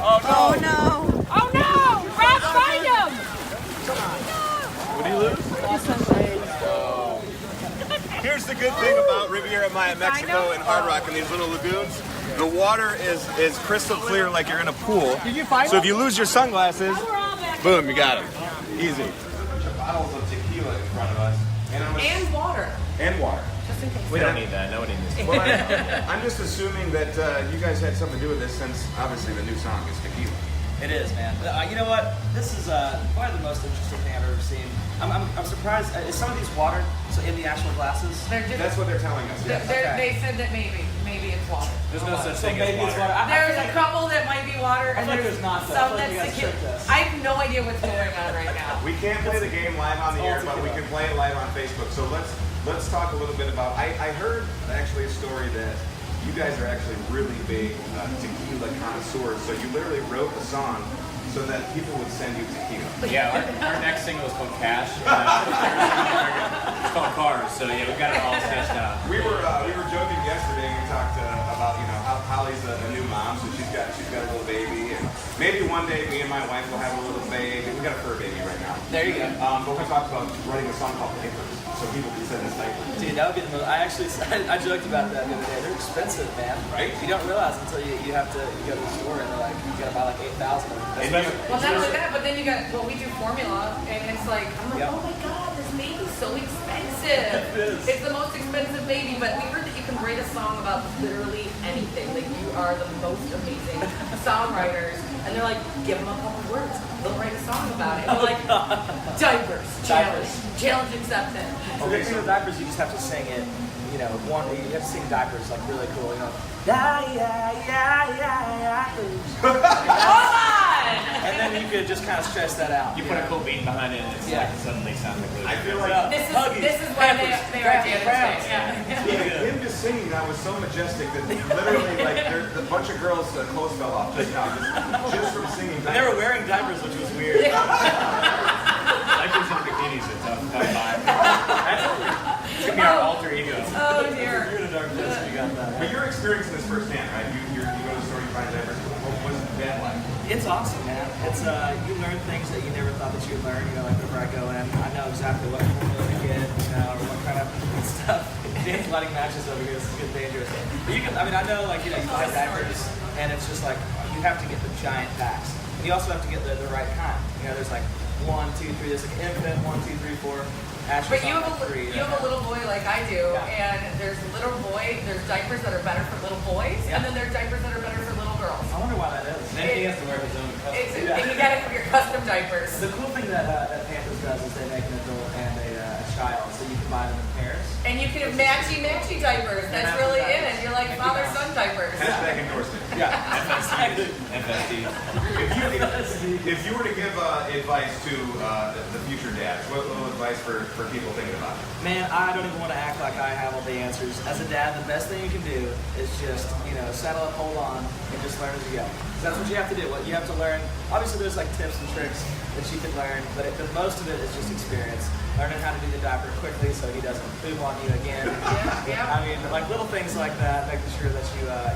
Oh no. Oh no! Rob, find him! What did he lose? Here's the good thing about Riviera Maya, Mexico, and Hard Rock and these little lagoons. The water is crystal clear, like you're in a pool. So if you lose your sunglasses, boom, you got them. Easy. Bottles of tequila in front of us. And water. And water. Just in case. We don't need that. Nobody needs it. Well, I'm just assuming that you guys had something to do with this since obviously the new song is tequila. It is, man. You know what? This is probably the most interesting thing I've ever seen. I'm surprised. Is some of these water in the actual glasses? That's what they're telling us. Yes. They said that maybe it's water. There's no such thing as water. There's a couple that might be water, and there's not. some that's tequila. I have no idea what's going on right now. We can't play the game live on the air, but we can play it live on Facebook. So let's talk a little bit about. I heard actually a story that you guys are actually really big tequila connoisseurs. So you literally wrote a song so that people would send you tequila. Yeah, our next single is called Cash. It's called Cars. So yeah, we've got it all sketched out. We were joking yesterday. We talked about how Holly's a new mom, so she's got a little baby, and maybe one day me and my wife will have a little baby. We got a fur baby right now. There you go. But we talked about writing a song called Papers, so people can send us diapers. Dude, that would be the most. I joked about that the other day. They're expensive, man. Right? You don't realize until you have to go to the store and they're like, you gotta buy like 8,000 of them. Well, not only that, but then you got we do formula, and it's like I'm like, oh my god, this baby's so expensive. It's the most expensive baby, but we heard that you can write a song about literally anything. Like you are the most amazing songwriters, and they're like, give them a couple words, they'll write a song about it. And we're like, diapers, challenge accepted. Okay, so with diapers, you just have to sing it. You know, you have to sing diapers like really cool. You know, Come on! And then you could just kind of stress that out. You put a cool beat behind it, and it's like suddenly sounds like really I feel good. like This is why they are dancing. Yeah. Him just singing that was so majestic that literally like a bunch of girls' clothes fell off just now, just from singing. They were wearing diapers, which was weird. Diapers and bikinis are tough vibe. It's gonna be our alter ego. Oh dear. You're in a dark place when you got that. But you're experiencing this firsthand, right? You go to the store, you find diapers. What was that like? It's awesome, man. It's you learn things that you never thought that you'd learn. You know, like whenever I go in, I know exactly what formula to get, or what kind of stuff. Dan's lighting matches over here. This is getting dangerous. But you can, I know, like, you know, you buy diapers, and it's just like you have to get the giant packs, and you also have to get the right kind. You know, there's like 1, 2, 3. There's like infant 1, 2, 3, 4. Ashley's But you on have like 3. you have a little boy like I do, and there's diapers that are better for little boys, and then there's diapers that are better for little girls. I wonder why that is. Then he has to wear his own custom. And you got to have your custom diapers. The cool thing that Panthers does is they make an adult and a child, so you can buy them in pairs. And you can have matchy diapers. That's really in it. You're like father-son diapers. Hashtag endorsement. FSD. If you were to give advice to the future dads, what little advice for people thinking about it? Man, I don't even want to act like I have all the answers. As a dad, the best thing you can do is just, settle up, hold on, and just learn as you go. 'Cause that's what you have to do. What you have to learn, obviously there's like tips and tricks that you can learn, but most of it is just experience. Learning how to do the diaper quickly so he doesn't poop on you again. I mean, like little things like that, making sure that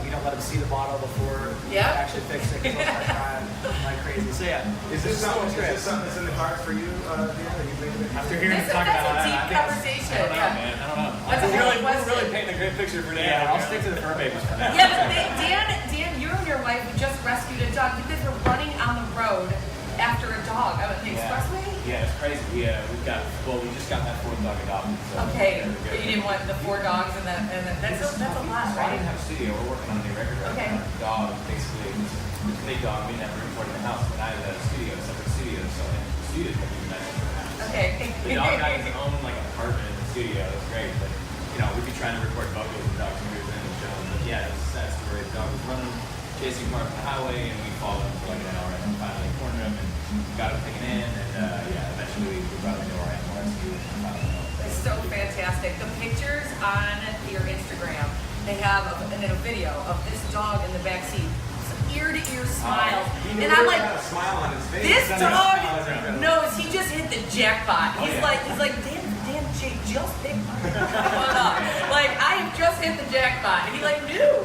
you don't let him see the bottle before you actually fix it, because he'll start crying like crazy. So Is this something that's in the cards for you, Deanna? You think of it? After hearing him talk about that, conversation. I don't know, man. I don't know. That's a hell of a We're question. really painting a great picture for Dan. Yeah, I'll stick to the fur babies for now. Yeah, but Dan, you and your wife just rescued a dog. You guys were running on the road after a dog out on the expressway? Yeah, it's crazy. We just got that 4th dog adopted. So Okay, but you didn't want the 4 dogs and that's a lot, I right? didn't have a studio. We're working on a new record right Okay. now. The dog, basically, this big dog, we didn't have a room for it in the house, but I had a studio, separate studio, so the studio could be nice for the house. Okay. The dog got his own like apartment in the studio. It was great, but we'd be trying to record vocals and dogs and we were in the show. But yeah, it was a sad story. The dog was running, chasing cars on the highway, and we followed him for like an hour, and then finally cornered him and got him taken in, and eventually we brought him into our animal rescue. It's so fantastic. The pictures on your Instagram, they have a video of this dog in the back seat. Ear-to-ear smiles. And I'm like, a smile on his face. this dog knows he just hit the jackpot. He's like, Dan, Jake, just picked one up. Like, I have just hit the jackpot. And he knew.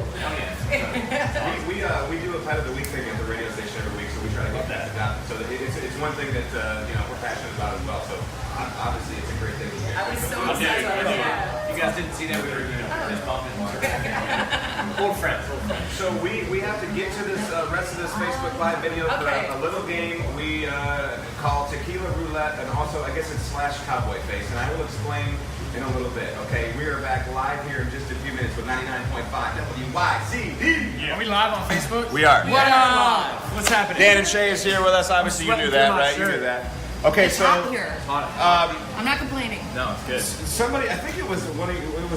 We do a pet of the week thing at the radio station every week, so we try to get that adopted. So it's one thing that we're passionate about as well. So obviously it's a great thing. I was so excited about that. You guys didn't see that we were just bumping. Old friends. So we have to get to this rest of this Facebook Live video for a little game we call Tequila Roulette, and also I guess it's / Cowboy Face, and I will explain in a little bit. Okay, we are back live here in just a few minutes with 99.5 WYCD. Are we live on Facebook? We are. What up? What's happening? Dan and Shay is here with us. Obviously, you knew that, right? You knew that. Okay, It's so hot here. I'm not complaining. No, it's good. Somebody, I think it was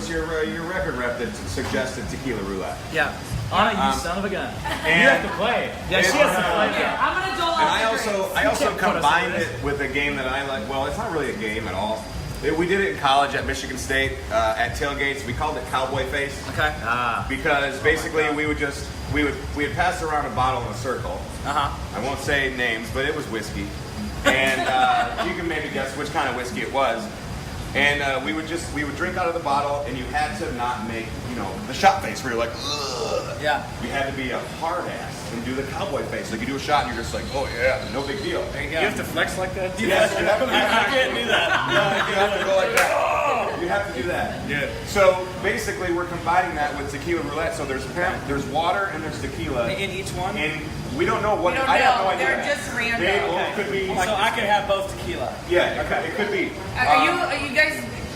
your record rep that suggested Tequila Roulette. Yeah. Anna, you son of a gun. And you have to play. Yeah, she has to play. I'm going to dole And out I also combined it with a game that I like. Well, it's not really a game at all. We did it in college at Michigan State at tailgates. We called it Cowboy Face. Okay. Because basically we would pass around a bottle in a circle. I won't say names, but it was whiskey, and you can maybe guess which kind of whiskey it was. And we would drink out of the bottle, and you had to not make the shot face where you're like, ugh. Yeah. You had to be a hard ass and do the cowboy face. Like you do a shot, and you're just like, oh yeah, no big deal. There you You go. have to flex like that? Yes, you have to. I can't do that. You have to go like that. You have to do that. Yeah. So basically, we're combining that with tequila roulette. So there's water and there's tequila In each one? and we don't know what. We don't I have know. no idea. They're just random. It could be. So I could have both tequila. Yeah. It could be.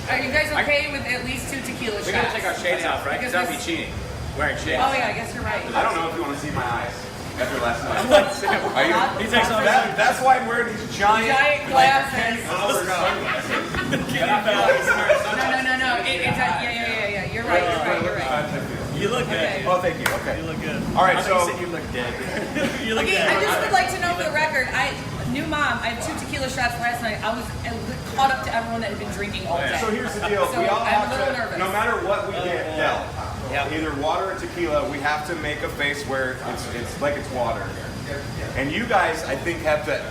Are you guys okay with at least 2 tequila shots? We gotta take our shades off, right? Because that'd be cheating. Wearing shades. Oh yeah, I guess you're right. I don't know if you want to see my eyes after last night. Are you? He takes off That's why I'm wearing these giant glasses. No. Yeah. You're right. You look good. Okay. Oh, thank you. Okay. You look good. All right, I thought so you said you look dead. You look Okay, dead. I just would like to know for the record, new mom, I had 2 tequila shots last night. I was caught up to everyone that had been drinking all day. So here's the deal. So We all I'm have a little to, nervous. no matter what we get dealt, either water or tequila, we have to make a face where it's like it's water. And you guys, I think, have to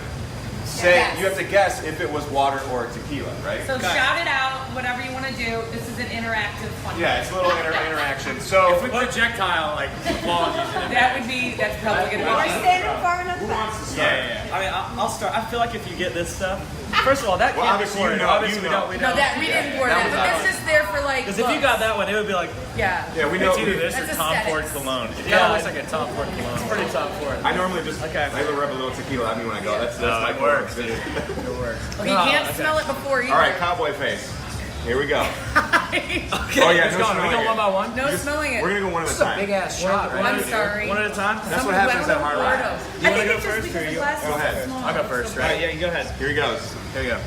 say, you have to guess if it was water or tequila, right? So shout it out, whatever you want to do. This is an interactive fun. Yeah, it's a little interaction. So If we projectile like apologies in it. That's probably going to be. Standing far enough who back. wants to start? Yeah. I mean, I'll start. I feel like if you get this stuff, First of all, that Well, can't be obviously poured. you know, Obviously, you know. we No, don't. that we didn't pour That that, was but that's just there for like. Because if you got that one, it would be like, Yeah. Yeah, we know. it's either this or That's Tom Ford aesthetics. cologne. It kind Yeah. of looks like a Tom Ford cologne. It's pretty Tom Ford. I normally just I rub a little tequila on me when I go. That's my it works, dude. It works. Well, you can't smell it before either. All right, cowboy face. Here we go. Okay, Oh yeah, let's no go. Are we smelling going it. one by one? No smelling it. We're gonna go one at a time. Big ass shot, right? I'm sorry. One at a time? That's what happens at Hard Rock. You I want to think go it's just first because or the you? glass Go is ahead. so small. I'll go first, All right, right? yeah, you go ahead. Here he goes. Here you go.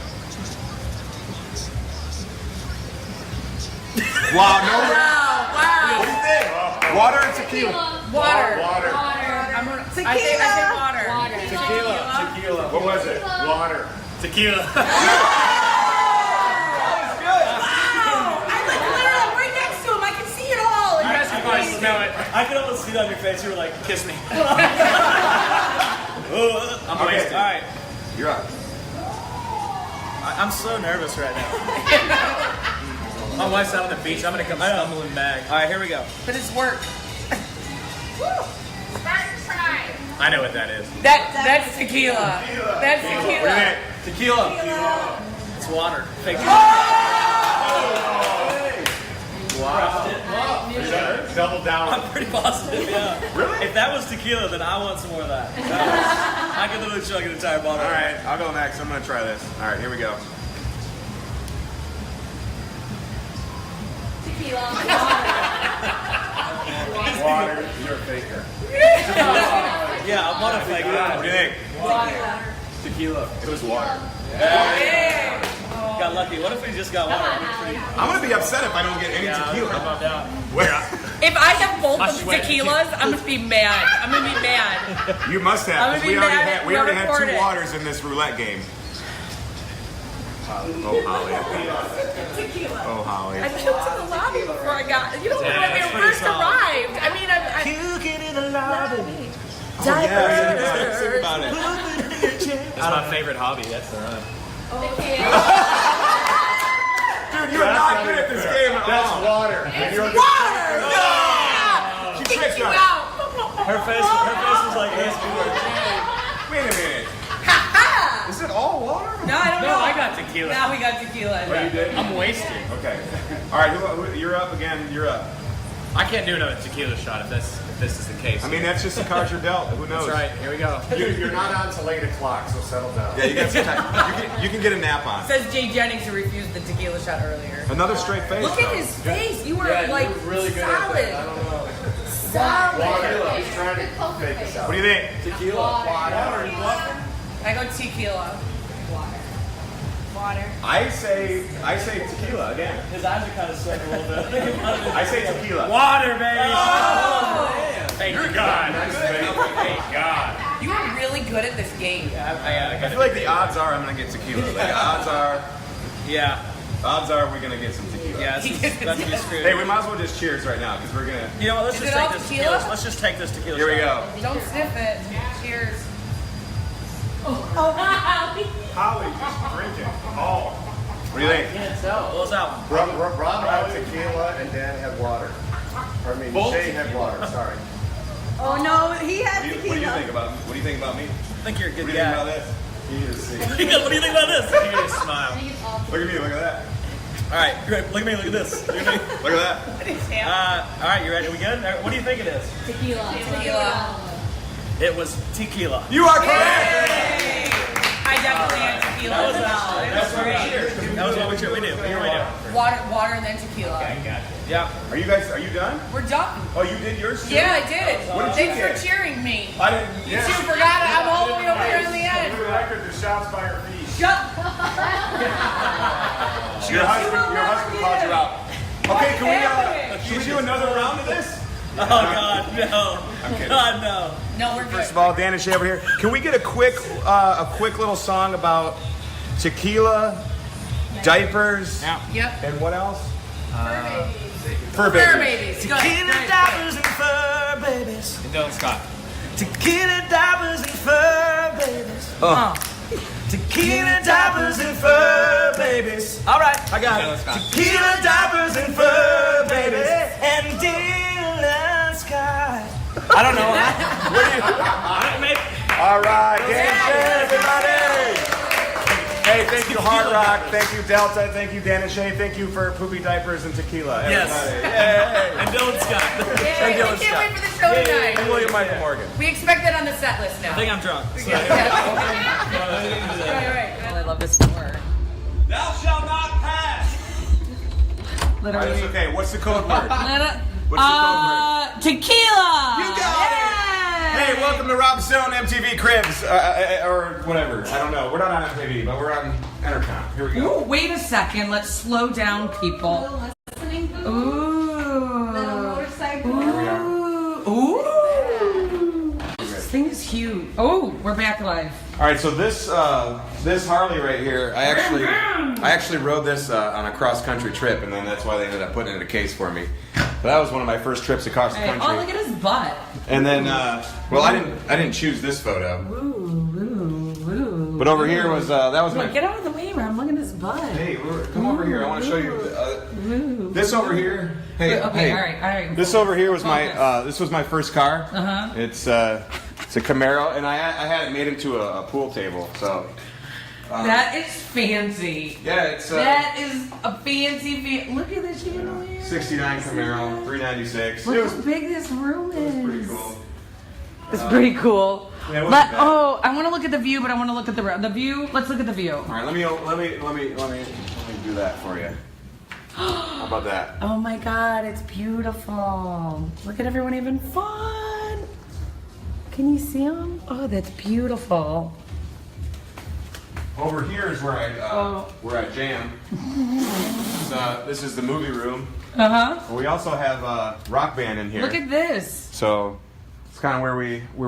Wow, no. Wow. What do you think? Water or tequila? Water. Water. I'm gonna, Tequila. I think water. Tequila. What was it? Water. Tequila. Wow. I like literally I'm right next to him. I can see it all. You guys can probably smell it. I could almost see it on your face. You were like, kiss me. I'm wasted. All right. You're up. I'm so nervous right now. My wife's out on the beach. I'm going to come stumbling back. All right, here we go. But it's work. I know what that is. That's tequila. That's tequila. Tequila. It's water. Fake Wow. Double down. I'm pretty positive, yeah. Really? If that was tequila, then I want some more of that. I could literally chug an entire bottle. All right, I'll go next. I'm gonna try this. All right, here we go. Water. You're a faker. Yeah, I'm not a fake. What do you think? Water. Tequila. It was water. Got lucky. What if we just got water? I'm gonna be upset if I don't get any tequila. I'm down. Where? If I have both I of the swear. tequilas, I'm gonna be mad. I'm gonna be mad. You must have. I'm 'Cause gonna be we already mad had at we already had whoever 2 poured it. waters in this roulette game. Oh Holly. Tequila. Oh Holly. I puked in the lobby before I got. You know when Yeah, we that's pretty first solid. arrived. I mean, I Puking in the lobby. Oh, yeah, sing about it. That's my favorite hobby. That's the run. Dude, you're not good at this game at all. That's water. It's water. No! She tricked You us. out. Her face was like this. Wait a minute. Is it all water? No, I don't know. No, I got tequila. Now we got tequila. Oh, you did? I'm wasted. Okay. All right, you're up again. You're up. I can't do another tequila shot if this is the case. I mean, that's just the cards you're dealt. Who knows? That's right. Here we go. You're not on till 8 o'clock, so settle down. Yeah, you got some time. You can get a nap on. Says Jay Jennings who refused the tequila shot earlier. Another straight face. Look at his face. You were like really good solid. at that. I don't know. Solid. He's trying to fake this out. What do you think? Tequila. I go tequila. Water. I say tequila again. His eyes are kind of sweating a little bit. I say tequila. Water, baby. Oh. Thank God. Thank God. You are really good at this game. I feel like the odds are I'm gonna get tequila. Like the odds are we're gonna get some tequila. Yeah, that's about to be screwed. Hey, we might as well just cheers right now because we're gonna. You know what? Let's Is just it all take this tequila? tequila. Let's just take this tequila. Here we shot. go. Don't sniff it. Cheers. Holly just drinking. Oh. What do you think? Can't tell. What was that one? Rob had tequila and Dan had water. I mean, Shane had water. Sorry. Oh no, he had What do you think about? What do you think about me? I think you're a good What do you think about guy. this? You need to see. What do you think about this? You need to smile. Look at me. Look at that. All right, you ready? Look at me. Look at this. Look at me. Look at that. All right, you ready? Are we good? All right, what do you think it is? Tequila. It was tequila. You are correct. I definitely had tequila. That was as well. It was great. That was what we do. We do. Water and then tequila. Yeah. Are you done? We're done. Oh, you did yours too? Yeah, I did. What did you Thanks get? for cheering me. I didn't. You two forgot it. I'm all the way over here in the end. For the record, the shots by her feet. Shut. Your husband called you out. Okay, can we do another round of this? Oh God, no. I'm kidding. God, no. No, we're good. First of all, Dan and Shay over here. Can we get a quick little song about tequila, diapers, Yep. and what else? Fur Fur babies. babies. Go Tequila ahead. diapers and fur babies. And Dylan Scott. Tequila diapers and fur babies. Tequila diapers and fur babies. All right, I got it. Tequila diapers and fur babies and Dylan Scott. I don't know. What do you? Maybe. All right, Dan and Shay, everybody. Hey, Hey, thank you, Hard Rock. Thank you, Delta. Thank you, Dan and Shay. Thank you for poopy diapers and tequila. Yes. Everybody. And Dylan Scott. And Dylan I can't Scott. wait for the show tonight. And William Michael Morgan. We expect that on the set list now. I think I'm drunk. So. I love this word. Thou shalt not pass. Literally. That's okay. What's the code word? What's the code word? Tequila. You got it. Hey, welcome to Rob Stone MTV Cribs, or whatever. I don't know. We're not on MTV, but we're on Entercom. Here we go. Ooh, wait a second. Let's slow down, people. Ooh. This thing is huge. Oh, we're back live. All right, so this Harley right here, I actually rode this on a cross country trip, and then that's why they ended up putting it in a case for me. But that was one of my first trips across the Hey, country. oh, look at his butt. And then, well, I didn't choose this photo. Ooh. But over here was that was my. Get out of the way, Rob. Look at his butt. Hey, come over here. I want to show you this over here. Hey, Okay, hey. all right. This over here was my this was my first car. Uh-huh. It's a Camaro, and I had it made into a pool table. So That is fancy. yeah, it's That is a fancy. Look at this chandelier. 69 Camaro, 396. Look It was how big this room is. pretty cool. It's pretty cool. Yeah, it wasn't bad. Oh, I want to look at the view, but I want to look at the view. Let's look at the view. All right, let me do that for you. How about that? Oh my God, it's beautiful. Look at everyone having fun. Can you see them? Oh, that's beautiful. Over here is where I jam. This is the movie room. Uh-huh. We also have a rock band in here. Look at this. So it's kind of where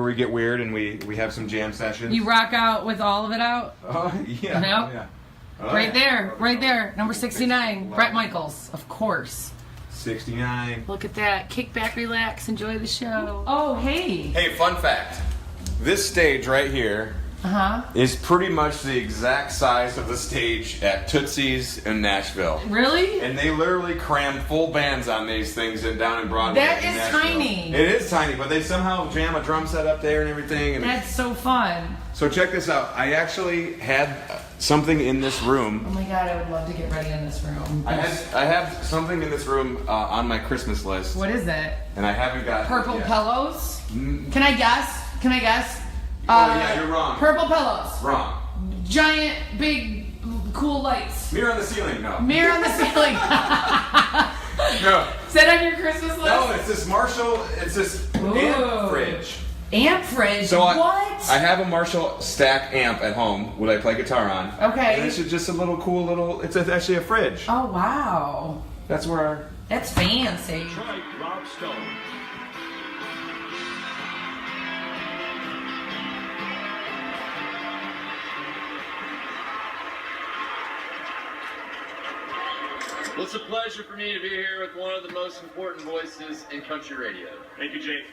we get weird and we have some jam sessions. You rock out with all of it out? Oh yeah. No? Yeah. Oh, Right yeah. there, number 69, Brett Michaels, of course. 69. Look at that. Kick back, relax, enjoy the show. Oh, hey. Hey, fun fact. This stage right here Uh-huh. is pretty much the exact size of the stage at Tootsie's in Nashville. Really? And they literally cram full bands on these things down in Broadway. That in is Nashville. tiny. It is tiny, but they somehow jam a drum set up there and everything. And That's so fun. so check this out. I actually had something in this room. Oh my God, I would love to get ready in this room. I have something in this room on my Christmas list. What is it? And I haven't got Purple it yet. pillows? Mm. Can I guess? Oh yeah, you're wrong. Purple pillows. Wrong. Giant, big, cool lights. Mirror on the ceiling, no. Mirror on the ceiling. No. Is that on your Christmas list? No, it's this Marshall, it's this amp fridge. Amp fridge? So what? I have a Marshall stack amp at home, what I play guitar on. Okay. And it's just a little cool little, it's actually a fridge. Oh, wow. That's where That's fancy. Detroit, Rob Stone. Well, it's a pleasure for me to be here with one of the most important voices in country radio. Thank you, Jake.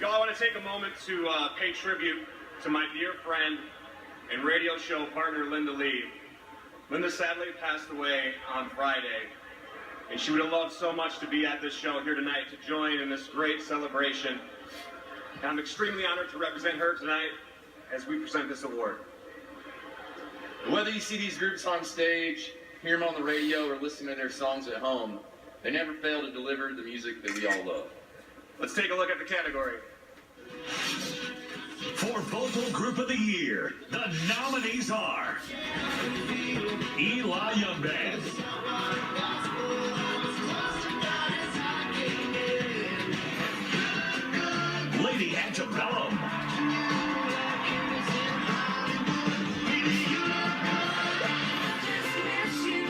Y'all, I want to take a moment to pay tribute to my dear friend and radio show partner, Linda Lee. Linda sadly passed away on Friday, and she would have loved so much to be at this show here tonight to join in this great celebration. And I'm extremely honored to represent her tonight as we present this award. Whether you see these groups on stage, hear them on the radio, or listen to their songs at home, they never fail to deliver the music that we all love. Let's take a look at the category. For Vocal Group of the Year, the nominees are Eli Young Band, Lady Antebellum,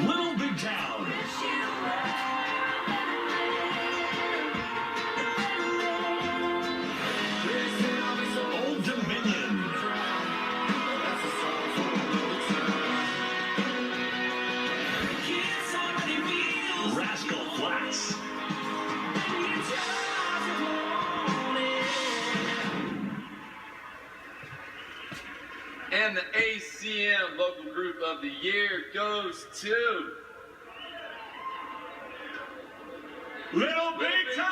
Little Big Town, Old Dominion, Rascal Flatts, And the ACM Vocal Group of the Year goes to Little Big Town!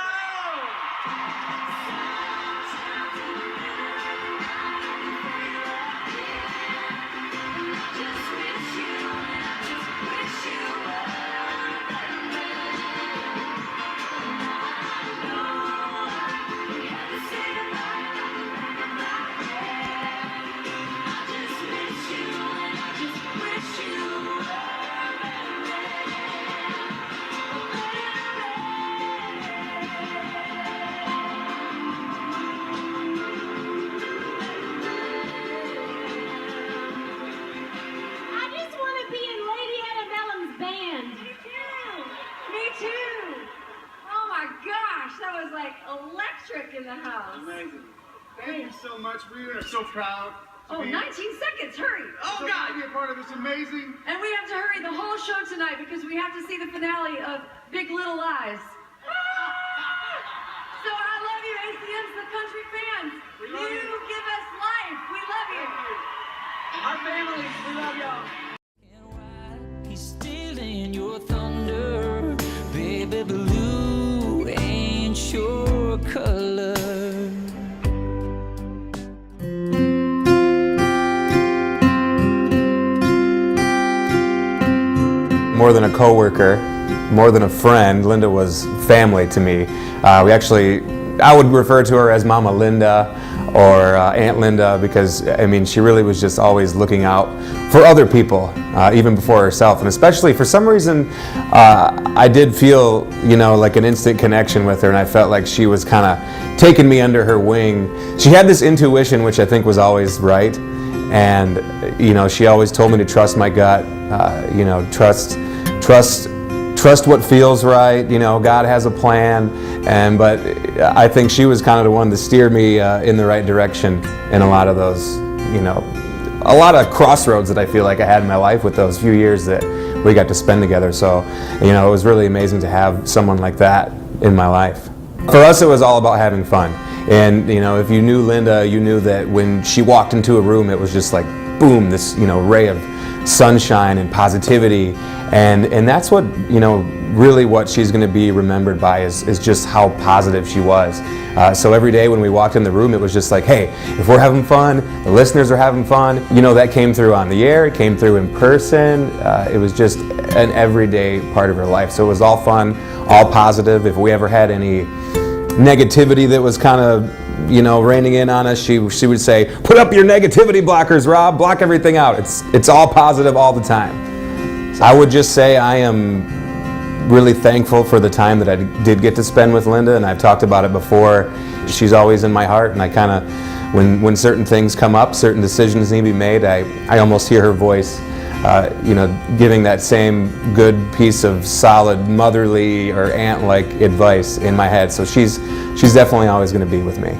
like electric in the house. Amazing. Thank you so much. We are so proud. Oh, 19 seconds, hurry. Oh, God. To be a part of this amazing. And we have to hurry the whole show tonight because we have to see the finale of Big Little Lies. So I love you, ACMs, the country fans. You give us life. We love you. Our families, we love y'all. He's stealing your thunder, baby blue ain't your color. More than a coworker, more than a friend, Linda was family to me. I would refer to her as Mama Linda or Aunt Linda because, I mean, she really was just always looking out for other people, even before herself. And especially, for some reason, I did feel, like an instant connection with her, and I felt like she was kind of taking me under her wing. She had this intuition, which I think was always right. And, she always told me to trust my gut, trust what feels right. God has a plan, but I think she was kind of the one that steered me in the right direction in a lot of those, a lot of crossroads that I feel like I had in my life with those few years that we got to spend together. So, it was really amazing to have someone like that in my life. For us, it was all about having fun. And, if you knew Linda, you knew that when she walked into a room, it was just like, boom, this, ray of sunshine and positivity. And that's what, really what she's going to be remembered by is just how positive she was. So every day when we walked in the room, it was just like, hey, if we're having fun, the listeners are having fun. That came through on the air, it came through in person. It was just an everyday part of her life. So it was all fun, all positive. If we ever had any negativity that was kind of, raining in on us, she would say, put up your negativity blockers, Rob, block everything out. It's all positive all the time. I would just say I am really thankful for the time that I did get to spend with Linda, and I've talked about it before. She's always in my heart, and I kind of, when certain things come up, certain decisions need to be made, I almost hear her voice, giving that same good piece of solid motherly or aunt-like advice in my head. So she's definitely always going to be with me.